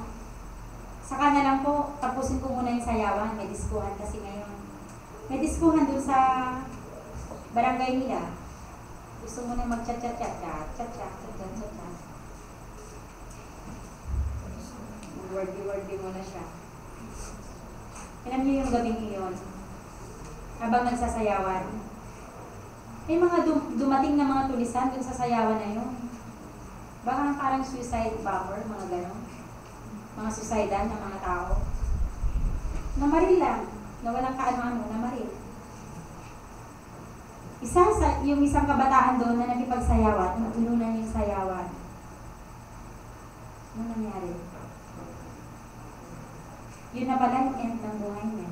saka na lang po, tapusin ko muna yung sayawan, may diskuhan kasi ngayon. May diskuhan dun sa barangay nila. Gusto mo na mag-chat-chat-chat-chat. Wordy mo na siya. Alam niyo yung gabing iyon, habang nagsasayawan, may mga dumating na mga tulisan dun sa sayawan na yun. Baka parang suicide bomber, mga ganon. Mga suicidal na mga tao. Namaril lang, na walang kaano-ano, namaril. Yung isang kabataan doon na nakipagsayawan, naulunan yung sayawan. Ano nangyari? Yun na pala yung end ng buhay niya.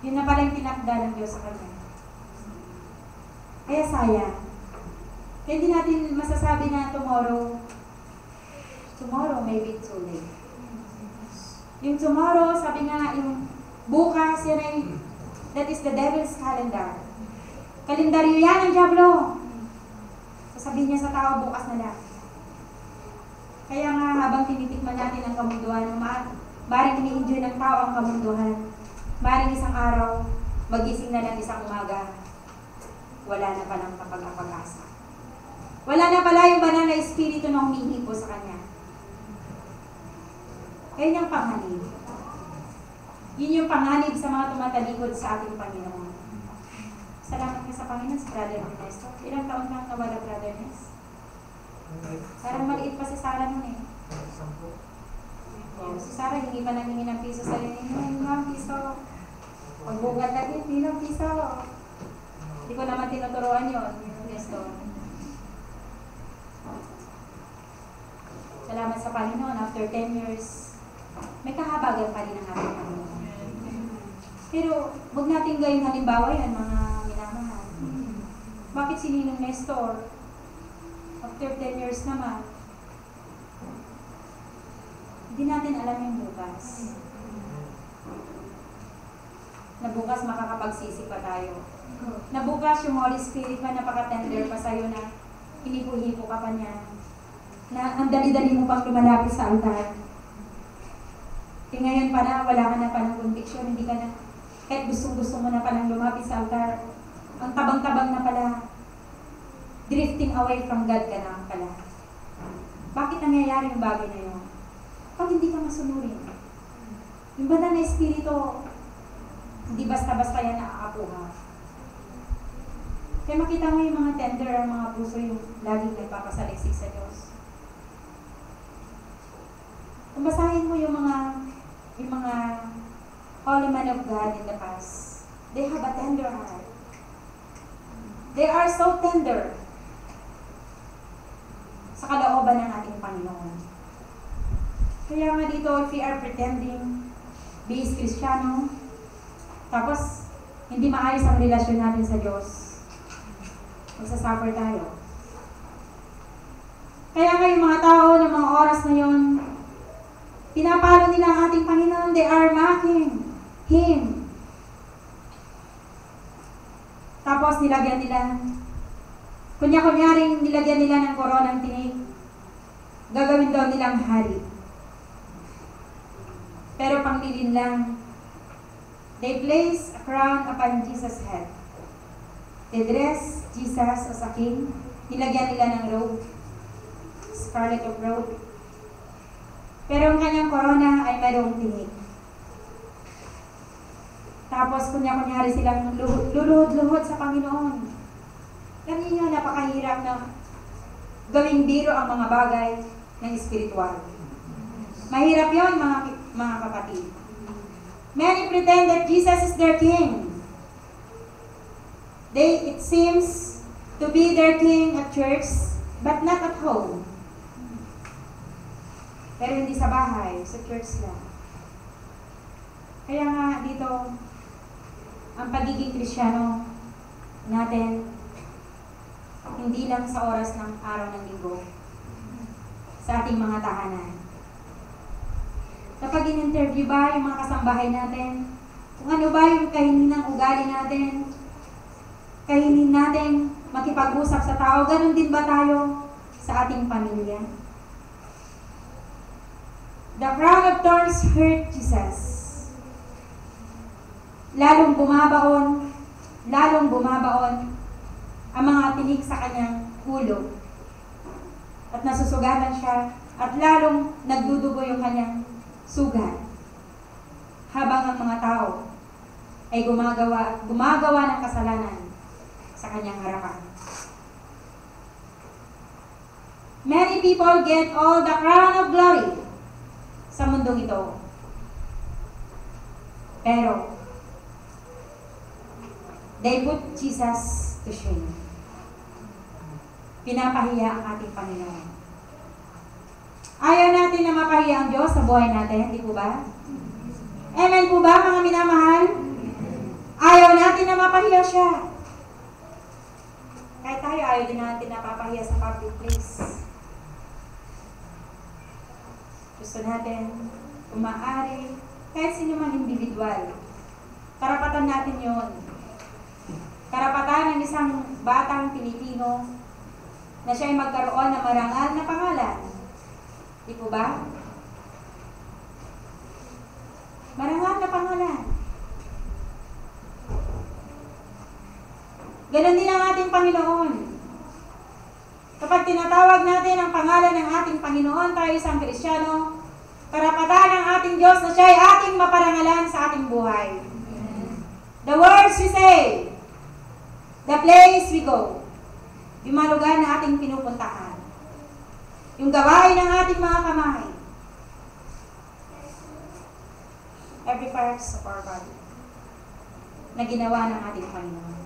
Yun na pala yung tinakda ng Diyos sa kanya. Kaya sayang. Kaya hindi natin masasabi na tomorrow may be too late. Yung tomorrow, sabi nga, yung bukas, yun ay, that is the devil's calendar. Kalendaryo yan ang Diablo. Sasabihin niya sa tao, bukas na lang. Kaya nga, habang tinitikman natin ang kamunduhan, maring ini-enjoy ng tao ang kamunduhan. Maring isang araw, magising na lang isang umaga, wala na palang kapag-asa. Wala na pala yung banal na espiritu na humihipo sa kanya. Kaya niyang panganib. Yun yung panganib sa mga tumatalikod sa ating Panginoon. Salamat ka sa Panginoon sa Brother Ernesto. Ilang taon lang nawala, Brother Ernesto? Parang maliit pa si Sarah nun eh. Si Sarah, hindi pa nangingi ng piso sa inyo. Hindi ng piso. Pagbugat natin, hindi ng piso. Hindi ko naman tinuturuan yun, Ernesto. Salamat sa Panginoon, after 10 years, may kahabagan pa rin ang ating Panginoon. Pero, huwag natin gawing halimbawa yan, mga minamahal. Bakit si Ninong Nestor, after 10 years naman, hindi natin alam yung bukas. Na bukas makakapagsisi pa tayo. Na bukas yung Holy Spirit pa napaka-tender pa sa'yo na hinipo-hipo ka pa niya. Na ang dali-dali mo pang lumalapit sa altar. Kaya ngayon pa na, wala ka na pa ng conviction, hindi ka na, kahit gusto mo na pa nang lumapit sa altar, ang tabang-tabang na pala, drifting away from God ka na pala. Bakit nangyayari yung bagay na yun? Pag hindi ka masunurin. Yung banal na espiritu, hindi basta-basta yan naaapuha. Kaya makita mo yung mga tender, ang mga puso yung laging nagpapasaliksik sa Diyos. Kung basahin mo yung mga holy men of God in the past, they have a tender heart. They are so tender sa kalooban ng ating Panginoon. Kaya nga dito, if we are pretending, base Kristiyano, tapos hindi maayos ang relasyon natin sa Diyos, magsasuffer tayo. Kaya nga yung mga tao ng mga oras na yun, pinapalo nila ang ating Panginoon, they are mocking Him. Tapos nilagyan nila, kunya-kunyaring nilagyan nila ng koronang tinig. Gagawin daw nilang hari. Pero panglilin lang. They place a crown upon Jesus' head. They dress Jesus as a king. Nilagyan nila ng robe, scarlet of robe. Pero ang kanyang corona ay mayroong tinig. Tapos kunya-kunyari silang luluhod-luhod sa Panginoon. Alam niyo, napakahirap na gawing biro ang mga bagay ng espiritual. Mahirap yon mga kapatid. Many pretend that Jesus is their king. It seems to be their king at church, but not at home. Pero hindi sa bahay, sa church lang. Kaya nga dito, ang pagiging Kristiyano natin, hindi lang sa oras ng araw ng linggo, sa ating mga tahanan. Kapag in-interview ba yung mga kasambahay natin, kung ano ba yung kahininang ugali natin, kahinin natin makipag-usap sa tao, ganun din ba tayo sa ating pamilya? The crown of thorns hurt Jesus. Lalong bumabaon ang mga tinik sa kanyang ulo. At nasusugatan siya, at lalong nagdudugo yung kanyang sugat. Habang ang mga tao ay gumagawa ng kasalanan sa kanyang harapan. Many people get all the crown of glory sa mundong ito. Pero, they put Jesus to shame. Pinapahiya ang ating Panginoon. Ayaw natin na mapahiya ang Diyos sa buhay natin, di po ba? Amen po ba, mga minamahal? Ayaw natin na mapahiya siya. Kahit tayo, ayaw din natin na mapahiya sa public place. Gusto natin, kung maaari, kahit sino mang individual, karapatan natin yon. Karapatan ng isang batang Pilipino na siya ay magkaroon ng marangal na pangalan. Di po ba? Marangal na pangalan. Ganon din ang ating Panginoon. Kapag tinatawag natin ang pangalan ng ating Panginoon, tayo isang Kristiyano, karapatan ng ating Diyos na siya ay ating maparangalan sa ating buhay. The words we say, the place we go, yung mga lugar na ating pinupuntahan, yung gawain ng ating mga kamay, every parts of our body, na ginawa ng ating Panginoon.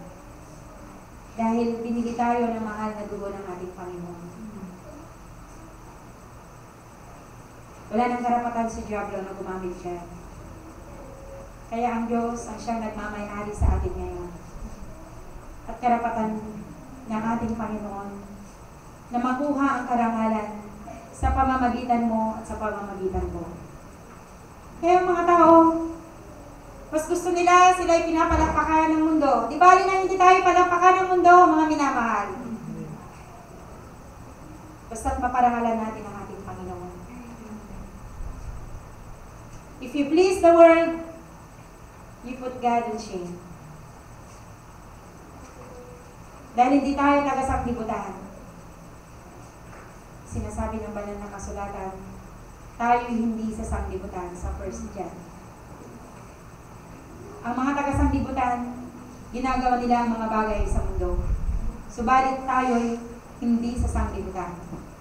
Dahil binili tayo ng mahal na dugo ng ating Panginoon. Wala nang karapatan si Diablo na gumamit siya. Kaya ang Diyos ang siyang nagmamay-ari sa atin ngayon. At karapatan ng ating Panginoon na makuha ang karangalan sa pamamagitan mo at sa pamamagitan ko. Kaya mga tao, mas gusto nila sila'y pinapalakpakan ng mundo. Di bali na hindi tayo palakpakan ng mundo, mga minamahal. Basta't maparangalan natin ang ating Panginoon. If you please the world, you put God in shame. Dahil hindi tayo taga-sanglibutan. Sinasabi ng banal na kasulatan, tayo hindi sa sanglibutan sa 1 John. Ang mga taga-sanglibutan, ginagawa nila ang mga bagay sa mundo. Subalit tayo'y hindi sa sanglibutan.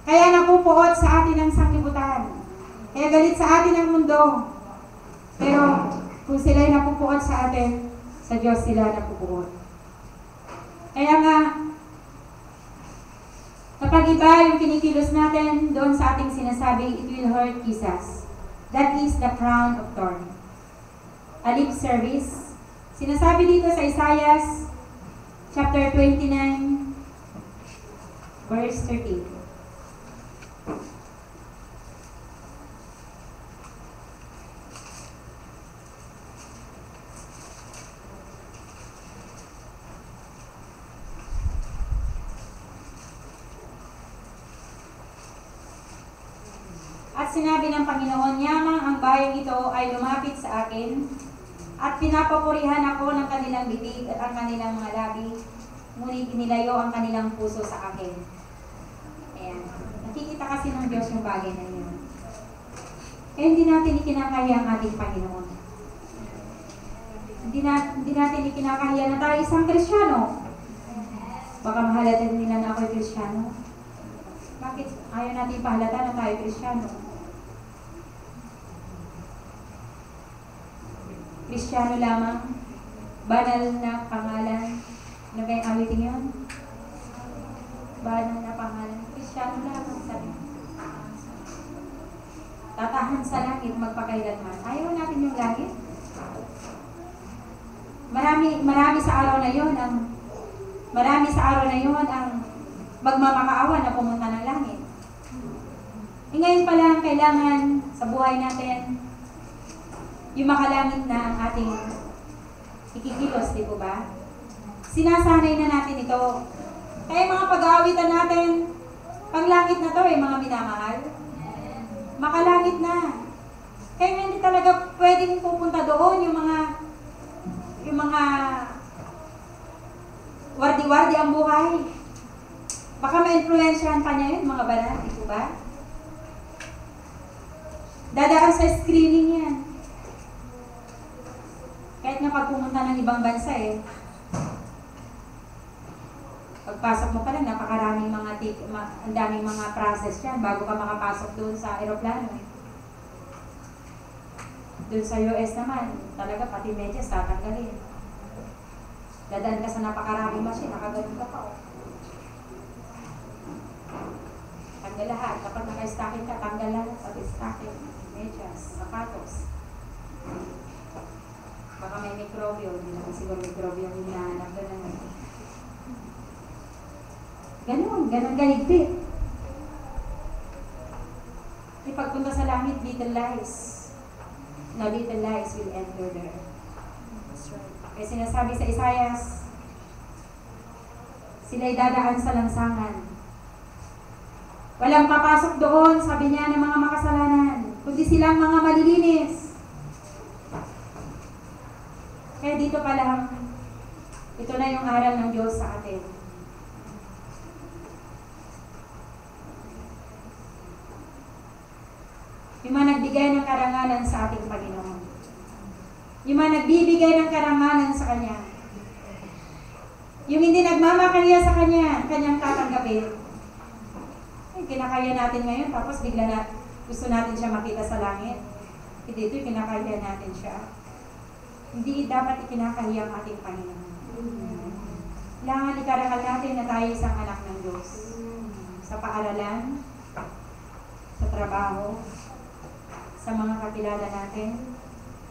Kaya napupuot sa atin ang sanglibutan. Kaya galit sa atin ang mundo. Pero kung sila'y napupuot sa atin, sa Diyos sila napupuot. Kaya nga, kapag iba yung kinikilos natin doon sa ating sinasabi, it will hurt Jesus. That is the crown of thorns. A lip service. Sinasabi dito sa Isaiah chapter 29 verse 13. At sinabi ng Panginoon, yamang ang bayang ito ay lumapit sa akin, at pinapapurihan ako ng kanilang bibig at ang kanilang mga labi, ngunit inilayo ang kanilang puso sa akin. Ayan. Nakikita kasi ng Diyos yung bagay na yun. Kaya hindi natin ikinakaya ang ating Panginoon. Hindi natin ikinakaya na tayo isang Kristiyano. Baka mahalatan nila na ako'y Kristiyano. Bakit ayaw natin pahalata na tayo Kristiyano? Kristiyano lamang, banal na pangalan, na ba yung awitin yun? Banal na pangalan, Kristiyano lamang, sabi. Tatahan sa langit magpakailanman. Ayaw natin yung langit. Marami sa araw na yun ang magmamakaawa na pumunta ng langit. Ngayon pa lang kailangan sa buhay natin yung makalangit na ang ating ikikilos, di po ba? Sinasanay na natin ito. Kaya mga pag-aawitan natin, panglangit na to mga minamahal. Makalangit na. Kaya hindi talaga pwedeng pupunta doon yung mga wardi-wardi ang buhay. Baka ma-influensyahan pa niya yun, mga banal, di po ba? Dadaan sa screening yan. Kahit nga pag pumunta ng ibang bansa pagpasok mo pa lang, napakaraming ang daming mga process yan bago ka makapasok doon sa aeroplano. Doon sa US naman, talaga pati medyas tatanggalin. Dadaan ka sa napakaraming machine, nakaganon ka pa. Tanggal lahat. Kapag naka-stocking ka, tanggal lahat. Pati stocking, medyas, sapatos. Baka may mikrobyo, hindi naman siguro mikrobyo yung hinahanap doon naman. Ganun kahigpit. Pagpunta sa langit, little lies. No, little lies will enter there. Kaya sinasabi sa Isaias, sila'y dadaan sa lansangan. Walang papasok doon, sabi niya, ng mga makasalanan, kundi silang mga malilinis. Kaya dito pa lang, ito na yung aral ng Diyos sa atin. Yung mga nagbigay ng karangalan sa ating Panginoon. Yung mga nagbibigay ng karangalan sa Kanya. Yung hindi nagmamakahiya sa Kanya, Kanyang tatanggapin. Ay, kinakaya natin ngayon, tapos bigla na gusto natin siya makita sa langit. Hindi ito, kinakaya natin siya. Hindi dapat ikinakahiya ang ating Panginoon. Kailangan ikarangal natin na tayo isang anak ng Diyos. Sa paaralan, sa trabaho, sa mga kakilala natin,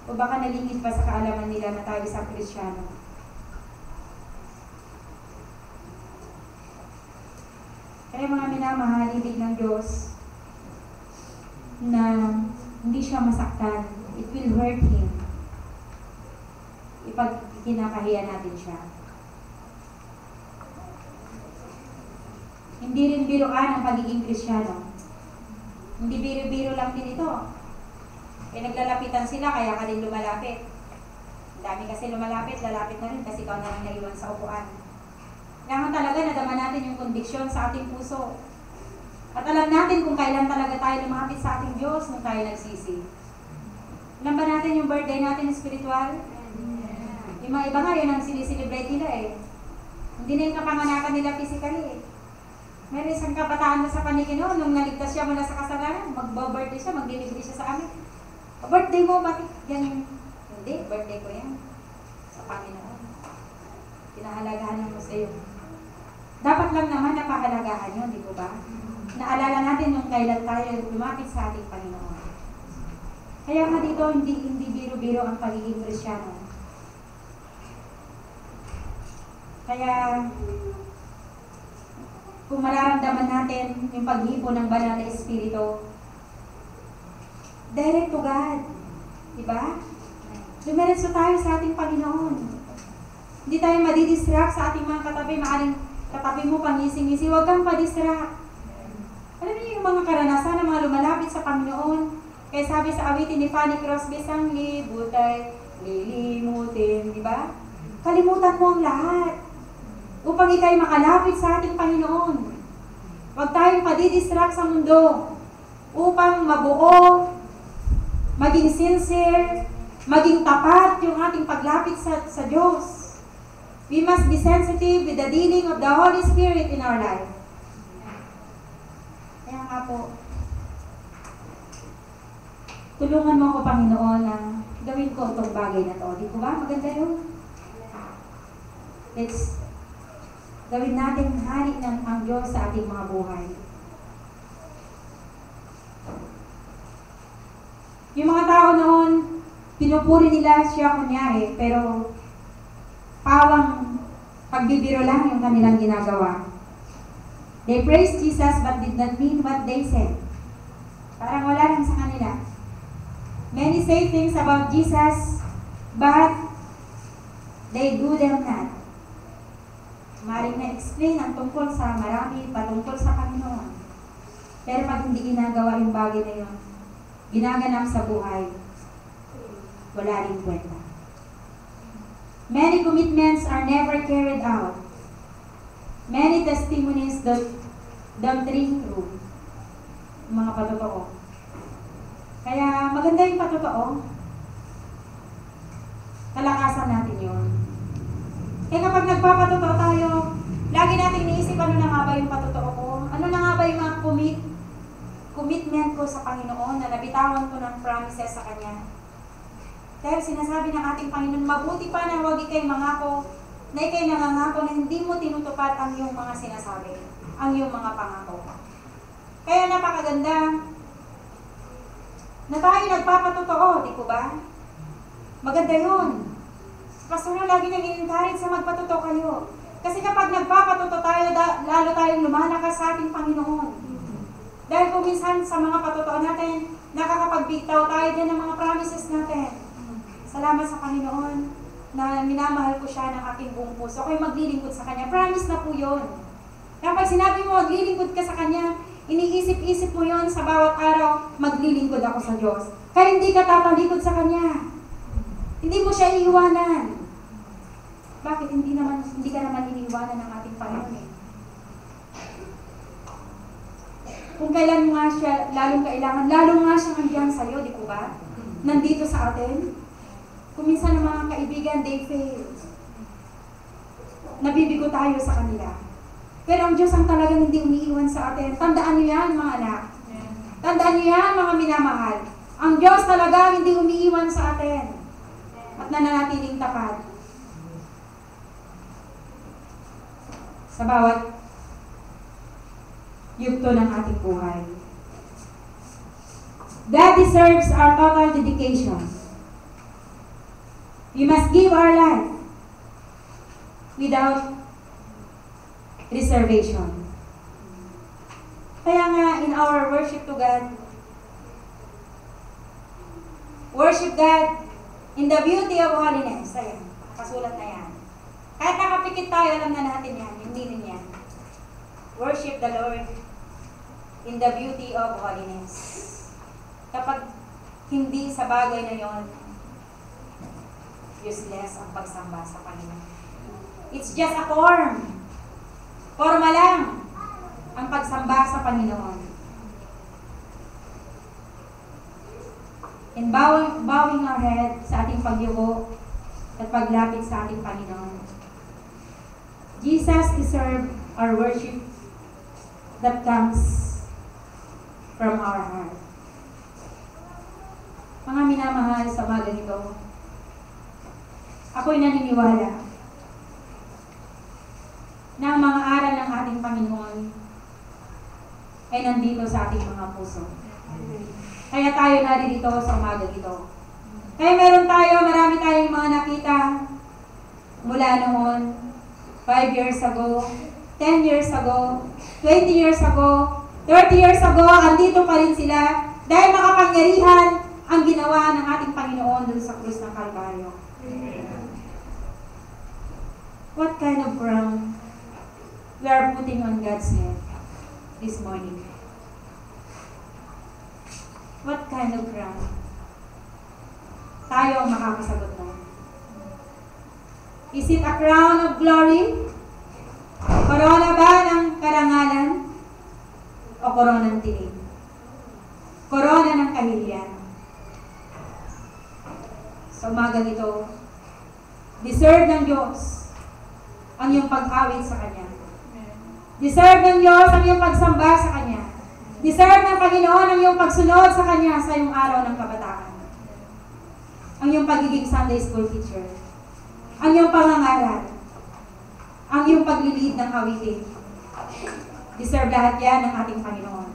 o baka nalingid pa sa kaalaman nila na tayo isang Kristiyano. Kaya mga minamahal, ibig ng Diyos na hindi siya masaktan, it will hurt Him ipag kinakahiya natin siya. Hindi rin biruan ang pagiging Kristiyano. Hindi biro-biro lang din ito. Naglalapitan sila, kaya ka din lumalapit. Ang dami kasi lumalapit, lalapit na rin kasi ikaw na rin naiwan sa upuan. Kailangan talaga nadama natin yung conviction sa ating puso. At alam natin kung kailan talaga tayo lumapit sa ating Diyos nung tayo nagsisi. Alam ba natin yung birthday natin spiritual? Yung mga iba nga, yun ang siniselebrate nila Hindi na yung kapanganakan nila physically Meron isang kabataan na sa Panginoon, nung naligtas siya mula sa kasalanan, mag-birthday siya, mag-delivery siya sa amin. Birthday mo, bakit yan? Hindi, birthday ko yan. Sa Panginoon. Pinahalagahan mo sa iyo. Dapat lang naman napahalagahan yun, di ko ba? Naalala natin yung kailan tayo lumapit sa ating Panginoon. Kaya nga dito, hindi biro-biro ang pagiging Kristiyano. Kaya, kung mararamdaman natin yung paghipo ng banal na Espiritu, direct to God. Diba? Dumiretso tayo sa ating Panginoon. Hindi tayo madidistract sa ating mga katabi. Maaring katabi mo pangising-ngisi. Huwag kang padistract. Alam niyo yung mga karanasan ng mga lumalapit sa Panginoon. Kaya sabi sa awitin ni Fanny Crosby, sang libutay, lilimutin. Diba? Kalimutan mo ang lahat. Upang ikay makalapit sa ating Panginoon. Huwag tayong padidistract sa mundo. Upang mabuo, maging sincere, maging tapat yung ating paglapit sa Diyos. We must be sensitive with the dealing of the Holy Spirit in our life. Kaya nga po, tulungan mo ako, Panginoon, na gawin ko itong bagay na to. Di ko ba? Maganda yun. Gawin natin hari ng ang Diyos sa ating mga buhay. Yung mga tao noon, pinupuri nila siya kunyari, pero pawang pagbibiro lang yung kanilang ginagawa. They praised Jesus but did not mean what they said. Parang wala lang sa kanila. Many say things about Jesus, but they do them not. Maring na-explain ang tungkol sa marami, patungkol sa Panginoon. Pero pag hindi ginagawa yung bagay na yun, ginaganap sa buhay, wala rin kwenta. Many commitments are never carried out. Many testimonies don't ring true. Mga patotoo. Kaya maganda yung patotoo. Kalakasan natin yun. Eh kapag nagpapatotoo tayo, lagi natin iniisip ano na nga ba yung patotoo ko? Ano na nga ba yung mga commitment ko sa Panginoon na nabitawan ko ng promises sa Kanya? Dahil sinasabi ng ating Panginoon, mabuti pa na huwag ikay mangako, na ikay nangangako na hindi mo tinutupad ang iyong mga sinasabi, ang iyong mga pangako. Kaya napakaganda na tayo nagpapatotoo, di ko ba? Maganda yun. Pastor na lagi nang in-encourage sa magpatotoo kayo. Kasi kapag nagpapatotoo tayo, lalo tayong lumalakas sa ating Panginoon. Dahil kung minsan sa mga patotoo natin, nakakapagbitaw tayo din ng mga promises natin. Salamat sa Panginoon na minamahal ko siya ng aking buong puso. Ako'y maglilingkod sa Kanya. Promise na po yun. Kapag sinabi mo maglilingkod ka sa Kanya, iniisip-isip mo yon sa bawat araw, maglilingkod ako sa Diyos. Kaya hindi ka tatalikod sa Kanya. Hindi mo siya iiwanan. Bakit hindi ka naman iniiwanan ng ating Panginoon eh? Kung kailan mo nga siya lalong kailangan, lalong nga siya nandiyan sa'yo, di ko ba? Nandito sa atin. Kung minsan ng mga kaibigan, they fail. Nabibigo tayo sa kanila. Pero ang Diyos ang talagang hindi umiiwan sa atin. Tandaan niyo yan, mga anak. Tandaan niyo yan, mga minamahal. Ang Diyos talagang hindi umiiwan sa atin. At nananatiling tapat sa bawat yugto ng ating buhay. That deserves our total dedication. We must give our life without reservation. Kaya nga, in our worship to God, worship God in the beauty of holiness. Ayan, kasulat na yan. Kahit nakapikit tayo, alam na natin yan, hindi din yan. Worship the Lord in the beauty of holiness. Kapag hindi sa bagay na yon, useless ang pagsamba sa Panginoon. It's just a form. Forma lang ang pagsamba sa Panginoon. And bowing our head sa ating pagyuko at paglapit sa ating Panginoon. Jesus deserves our worship that comes from our heart. Mga minamahal sa umaga nito, ako'y naniniwala na ang mga aral ng ating Panginoon ay nandito sa ating mga puso. Kaya tayo naririto sa umaga ito. Kaya marami tayong mga nakita mula noon, 5 years ago, 10 years ago, 20 years ago, 30 years ago, andito pa rin sila dahil makapangyarihan ang ginawa ng ating Panginoon dun sa krus ng Kalbaryo. What kind of crown we are putting on God's head this morning? What kind of crown? Tayo ang makakasagot na. Is it a crown of glory? Korona ba ng karangalan? O korona ng tinig? Korona ng kahilian? Sa umaga nito, deserve ng Diyos ang iyong pag-awit sa Kanya. Deserve ng Diyos ang iyong pagsamba sa Kanya. Deserve ng Panginoon ang iyong pagsunod sa Kanya sa iyong araw ng kabataan. Ang iyong pagiging Sunday school teacher. Ang iyong pangangaral. Ang iyong paglilid ng awitin. Deserve lahat yan ng ating Panginoon.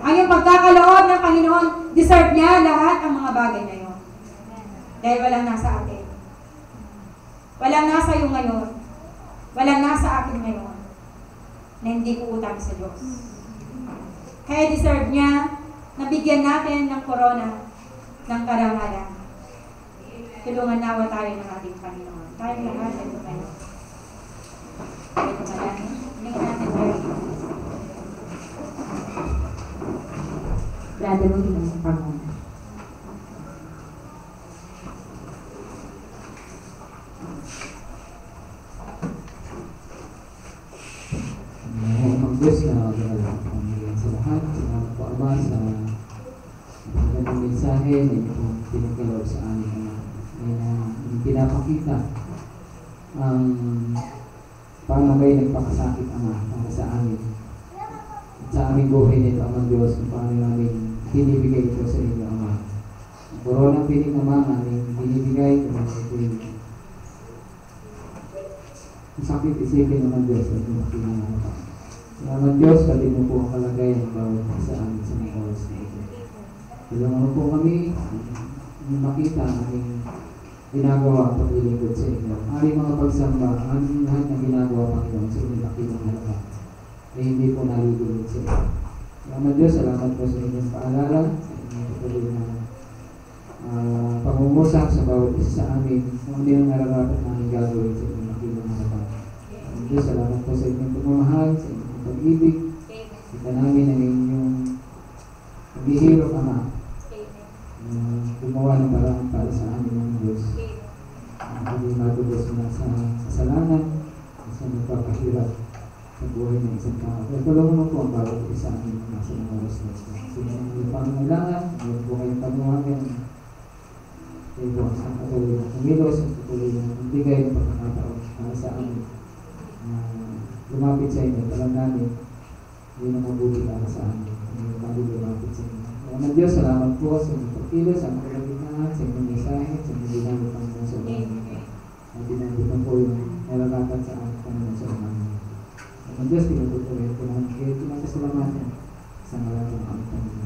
Ang iyong pagkakaloob ng Panginoon, deserve niya lahat ang mga bagay na yun. Dahil walang nasa atin. Walang nasa iyo ngayon. Walang nasa akin ngayon na hindi ko utang sa Diyos. Kaya deserve niya na bigyan natin ng corona ng karangalan. Tulungan nawa tayo ng ating Panginoon. Tayo lahat ay tumayo. Tayo tumalangin. Hindi natin tayo. Brother mo din sa Panginoon. Ang Diyos na pangalaman sa lahat, salamat po Ama sa magandang mensahe na itong pinagkalaw sa amin na pinapakita ang paano kayo nagpakasakit Ama para sa amin at sa aming buhay nito Amang Diyos kung paano namin binibigay ito sa inyo Ama. Ang koronang pinig Ama aming binibigay kung ano ito sakit isipin naman Diyos at yung pinangalan. Salamat Diyos, pati mo po ang kalagayan ng bawat isa amin sa mga oras na ito. Tulungan mo po kami makita ang aming ginagawa at paglilingkod sa inyo. Ang aming mga pagsamba, ang aming lahat na ginagawa Panginoon sa inyong nakitang halaga na hindi po nalululog sa inyo. Salamat Diyos, salamat po sa inyong paalala, sa inyong patuloy na pangungusap sa bawat isa sa amin kung ano yung nararapat namin gagawin sa inyong nakitang halaga. Diyos, salamat po sa inyong pagmamahal, sa inyong pag-ibig. Kita namin ang inyong paghihirap, Ama. Gumawa ng parang para sa amin ng Diyos. Ang aming matubos na sa kasalanan, sa nagpapahirap sa buhay ng isang tao. Kaya tulungan mo po ang bawat isa amin na sa mga oras na ito. Sino ang iyong pangangailangan, iyong po kayong pagmawagan. Kayo po ang patuloy na kumilos, ang patuloy na magbigay ng pagkakataon para sa amin. Lumapit sa inyo, talang namin, yun ang mabuti para sa amin. Yung kami lumapit sa inyo. Salamat Diyos, salamat po sa inyong pagkilos, sa mga kalagitnaan, sa inyong mensahe, sa inyong ginamit ang mga sa mga ito. At dinamit po yung nararapat sa ating Panginoon sa mga. Salamat Diyos, pinututuloy ko naman kayo, pinakasalamatan sa ngalan ng aming Panginoon.